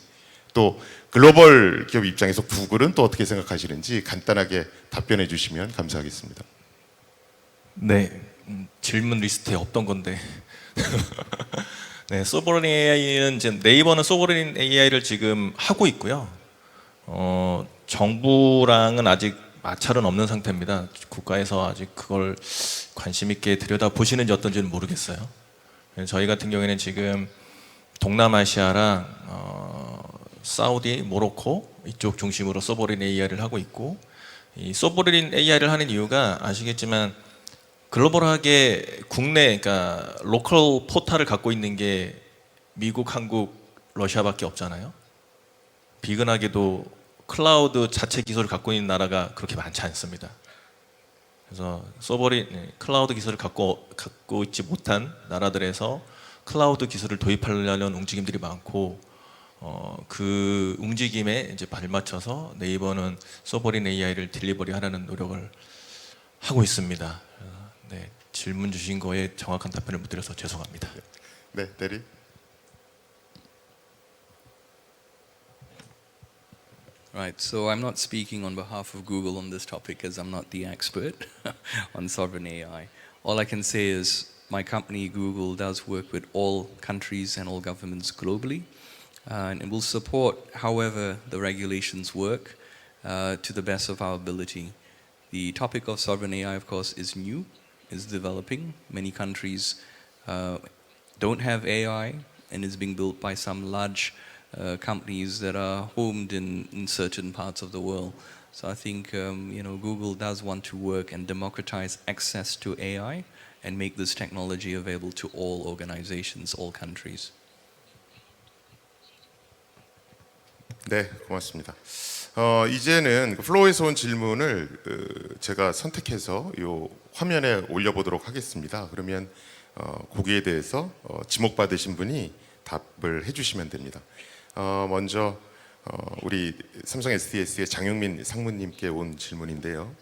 또 글로벌 기업 입장에서 구글은 또 어떻게 생각하시는지 간단하게 답변해 주시면 감사하겠습니다. 네, 질문 리스트에 없던 건데. 네, 소버린 AI는 이제 네이버는 소버린 AI를 지금 하고 있고요. 정부랑은 아직 마찰은 없는 상태입니다. 국가에서 아직 그걸 관심 있게 들여다 보시는지 어떤지는 모르겠어요. 저희 같은 경우에는 지금 동남아시아랑 사우디, 모로코 이쪽 중심으로 소버린 AI를 하고 있고, 이 소버린 AI를 하는 이유가 아시겠지만 글로벌하게 국내, 그러니까 로컬 포탈을 갖고 있는 게 미국, 한국, 러시아밖에 없잖아요. 비근하게도 클라우드 자체 기술을 갖고 있는 나라가 그렇게 많지 않습니다. 그래서 소버린 클라우드 기술을 갖고 있지 못한 나라들에서 클라우드 기술을 도입하려는 움직임들이 많고, 그 움직임에 이제 발맞춰서 네이버는 소버린 AI를 딜리버리 하려는 노력을 하고 있습니다. 네, 질문 주신 거에 정확한 답변을 못 드려서 죄송합니다. 네, 대리. Right, so I'm not speaking on behalf of Google on this topic as I'm not the expert on sovereign AI. All I can say is my company, Google, does work with all countries and all governments globally, and it will support however the regulations work to the best of our ability. The topic of sovereign AI, of course, is new, is developing. Many countries don't have AI and is being built by some large companies that are homed in certain parts of the world. So I think Google does want to work and democratize access to AI and make this technology available to all organizations, all countries. 네, 고맙습니다. 이제는 플로우에서 온 질문을 제가 선택해서 이 화면에 올려보도록 하겠습니다. 그러면 거기에 대해서 지목받으신 분이 답을 해주시면 됩니다. 먼저 우리 삼성 SDS의 장영민 상무님께 온 질문인데요.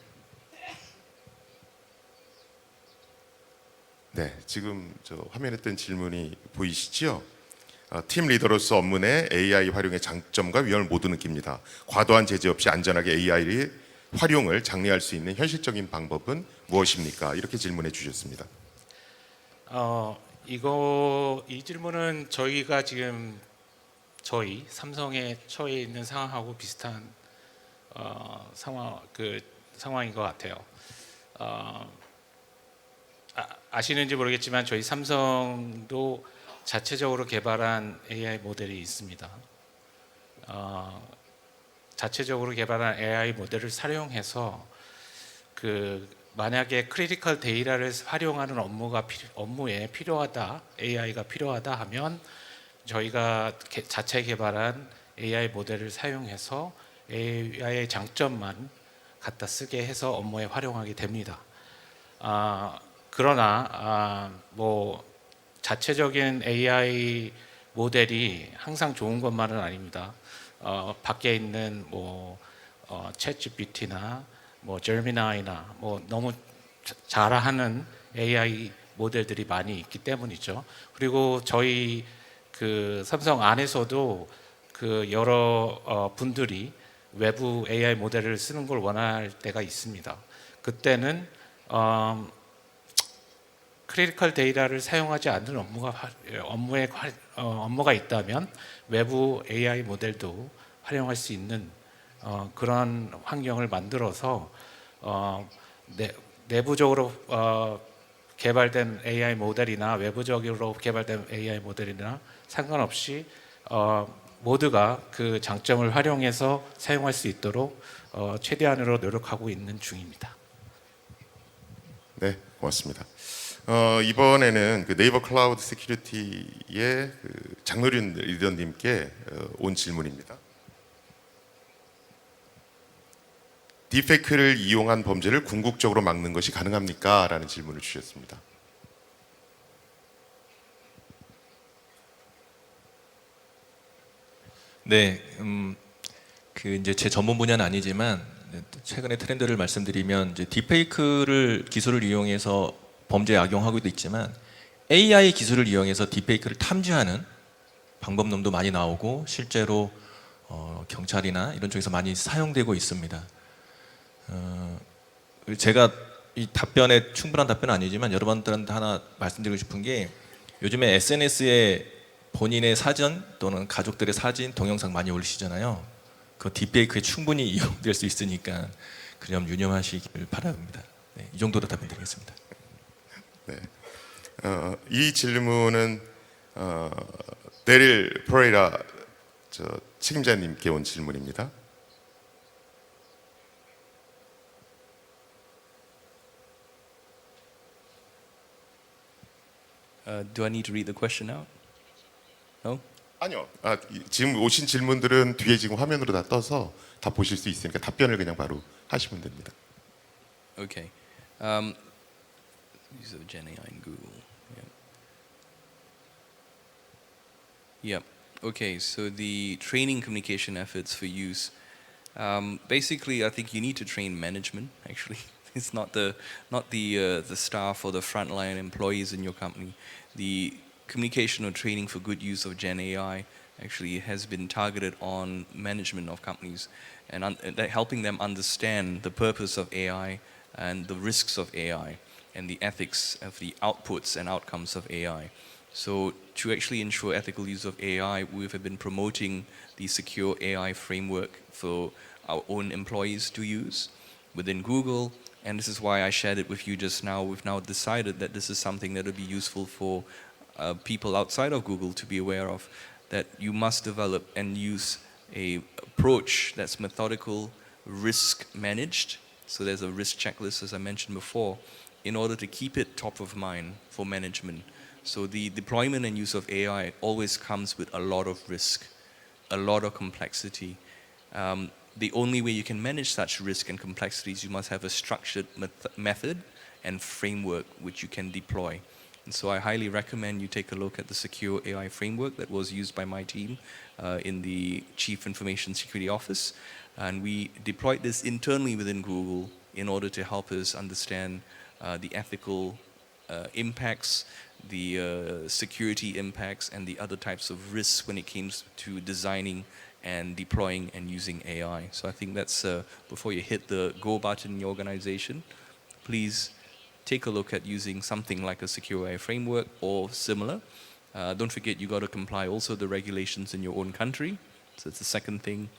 네, 지금 저 화면에 뜬 질문이 보이시죠? 팀 리더로서 업무 내 AI 활용의 장점과 위험을 모두 느낍니다. 과도한 제재 없이 안전하게 AI 활용을 장려할 수 있는 현실적인 방법은 무엇입니까? 이렇게 질문해 주셨습니다. 이 질문은 저희가 지금 저희 삼성에 처해 있는 상황하고 비슷한 상황인 것 같아요. 아시는지 모르겠지만 저희 삼성도 자체적으로 개발한 AI 모델이 있습니다. 자체적으로 개발한 AI 모델을 사용해서 만약에 크리티컬 데이터를 활용하는 업무에 필요하다, AI가 필요하다 하면 저희가 자체 개발한 AI 모델을 사용해서 AI의 장점만 갖다 쓰게 해서 업무에 활용하게 됩니다. 그러나 자체적인 AI 모델이 항상 좋은 것만은 아닙니다. 밖에 있는 챗GPT나 제미나이나 너무 잘하는 AI 모델들이 많이 있기 때문이죠. 그리고 저희 삼성 안에서도 여러 분들이 외부 AI 모델을 쓰는 걸 원할 때가 있습니다. 그때는 크리티컬 데이터를 사용하지 않는 업무가 있다면 외부 AI 모델도 활용할 수 있는 그런 환경을 만들어서 내부적으로 개발된 AI 모델이나 외부적으로 개발된 AI 모델이나 상관없이 모두가 그 장점을 활용해서 사용할 수 있도록 최대한으로 노력하고 있는 중입니다. 네, 고맙습니다. 이번에는 네이버 클라우드 세큐리티의 장노륜 리더님께 온 질문입니다. 딥페이크를 이용한 범죄를 궁극적으로 막는 것이 가능합니까? 라는 질문을 주셨습니다. 네, 이제 제 전문 분야는 아니지만 최근의 트렌드를 말씀드리면 이제 딥페이크를 기술을 이용해서 범죄에 악용하고도 있지만 AI 기술을 이용해서 딥페이크를 탐지하는 방법론도 많이 나오고 실제로 경찰이나 이런 쪽에서 많이 사용되고 있습니다. 제가 이 답변에 충분한 답변은 아니지만 여러분들한테 하나 말씀드리고 싶은 게 요즘에 SNS에 본인의 사진 또는 가족들의 사진, 동영상 많이 올리시잖아요. 그 딥페이크에 충분히 이용될 수 있으니까 그 점 유념하시길 바랍니다. 네, 이 정도로 답변드리겠습니다. 네. 이 질문은 데릴 프레이라 책임자님께 온 질문입니다. Do I need to read the question out? No? 아니요. 지금 오신 질문들은 뒤에 지금 화면으로 다 떠서 다 보실 수 있으니까 답변을 그냥 바로 하시면 됩니다. Okay. Use of Gen AI in Google. Yep. Okay. So the training communication efforts for use. Basically, I think you need to train management. Actually, it's not the staff or the frontline employees in your company. The communication or training for good use of Gen AI actually has been targeted on management of companies and helping them understand the purpose of AI and the risks of AI and the ethics of the outputs and outcomes of AI. So to actually ensure ethical use of AI, we have been promoting the secure AI framework for our own employees to use within Google. And this is why I shared it with you just now. We've now decided that this is something that would be useful for people outside of Google to be aware of, that you must develop and use a approach that's methodical, risk managed. So there's a risk checklist, as I mentioned before, in order to keep it top of mind for management. So the deployment and use of AI always comes with a lot of risk, a lot of complexity. The only way you can manage such risk and complexities, you must have a structured method and framework which you can deploy. And so I highly recommend you take a look at the Secure AI framework that was used by my team in the Chief Information Security Office. And we deployed this internally within Google in order to help us understand the ethical impacts, the security impacts, and the other types of risks when it comes to designing and deploying and using AI. So I think that's, before you hit the go button in your organization, please take a look at using something like a secure AI framework or similar. Don't forget, you got to comply also the regulations in your own country. So it's the second thing.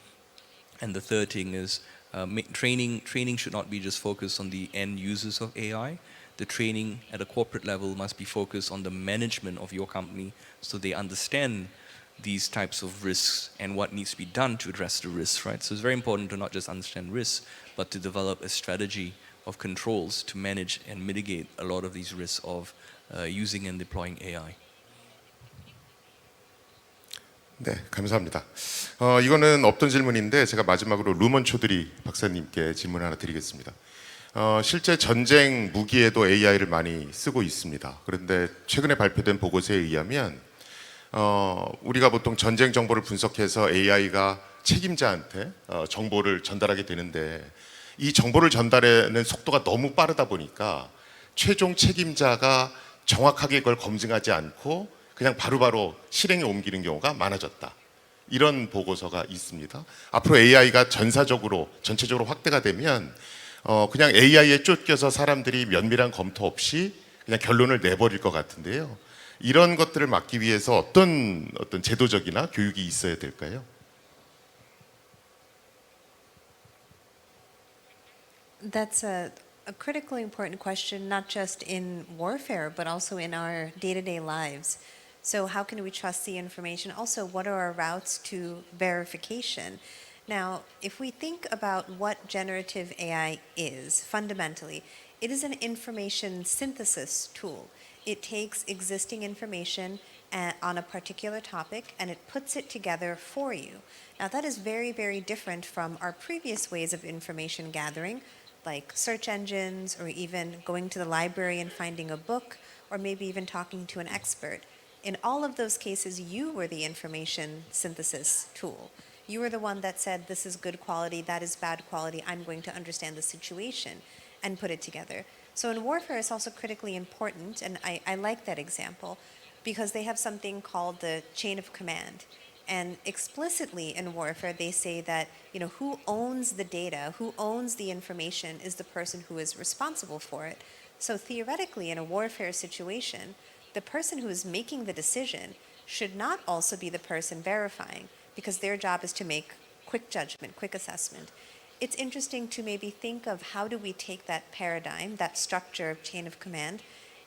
And the third thing is training should not be just focused on the end users of AI. The training at a corporate level must be focused on the management of your company so they understand these types of risks and what needs to be done to address the risks, right? So it's very important to not just understand risks, but to develop a strategy of controls to manage and mitigate a lot of these risks of using and deploying AI. 네, 감사합니다. 이거는 없던 질문인데 제가 마지막으로 루먼 초드리 박사님께 질문 하나 드리겠습니다. 실제 전쟁 무기에도 AI를 많이 쓰고 있습니다. 그런데 최근에 발표된 보고서에 의하면 우리가 보통 전쟁 정보를 분석해서 AI가 책임자한테 정보를 전달하게 되는데 이 정보를 전달하는 속도가 너무 빠르다 보니까 최종 책임자가 정확하게 그걸 검증하지 않고 그냥 바로바로 실행에 옮기는 경우가 많아졌다. 이런 보고서가 있습니다. 앞으로 AI가 전체적으로 확대가 되면 그냥 AI에 쫓겨서 사람들이 면밀한 검토 없이 그냥 결론을 내버릴 것 같은데요. 이런 것들을 막기 위해서 어떤 제도적이나 교육이 있어야 될까요? That's a critically important question, not just in warfare, but also in our day-to-day lives. So how can we trust the information? Also, what are our routes to verification? Now, if we think about what generative AI is, fundamentally, it is an information synthesis tool. It takes existing information on a particular topic and it puts it together for you. Now, that is very, very different from our previous ways of information gathering, like search engines, or even going to the library and finding a book, or maybe even talking to an expert. In all of those cases, you were the information synthesis tool. You were the one that said, this is good quality, that is bad quality, I'm going to understand the situation and put it together. So in warfare, it's also critically important, and I like that example, because they have something called the chain of command. And explicitly in warfare, they say that, who owns the data, who owns the information is the person who is responsible for it. So theoretically, in a warfare situation, the person who is making the decision should not also be the person verifying, because their job is to make quick judgment, quick assessment. it's interesting to maybe think of how do we take that paradigm, that structure of chain of command,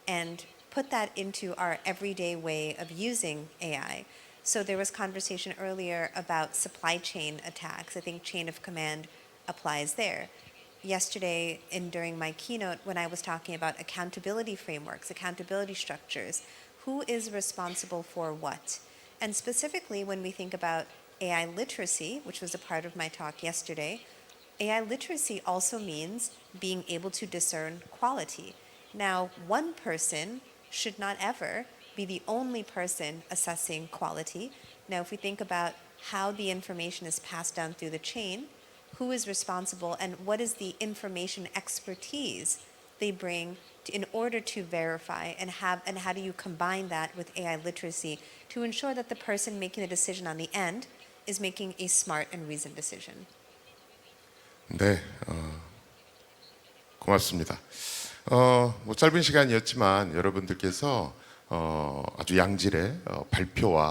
and put that into our everyday way of using AI. So there was conversation earlier about supply chain attacks. I think chain of command applies there. Yesterday, during my keynote, when I was talking about accountability frameworks, accountability structures, who is responsible for what? And specifically, when we think about AI literacy, which was a part of my talk yesterday, AI literacy also means being able to discern quality. Now, one person should not ever be the only person assessing quality. Now, if we think about how the information is passed down through the chain, who is responsible and what is the information expertise they bring in order to verify, and how do you combine that with AI literacy to ensure that the person making the decision on the end is making a smart and reasoned decision. 네, 고맙습니다. 뭐 짧은 시간이었지만 여러분들께서 아주 양질의 발표와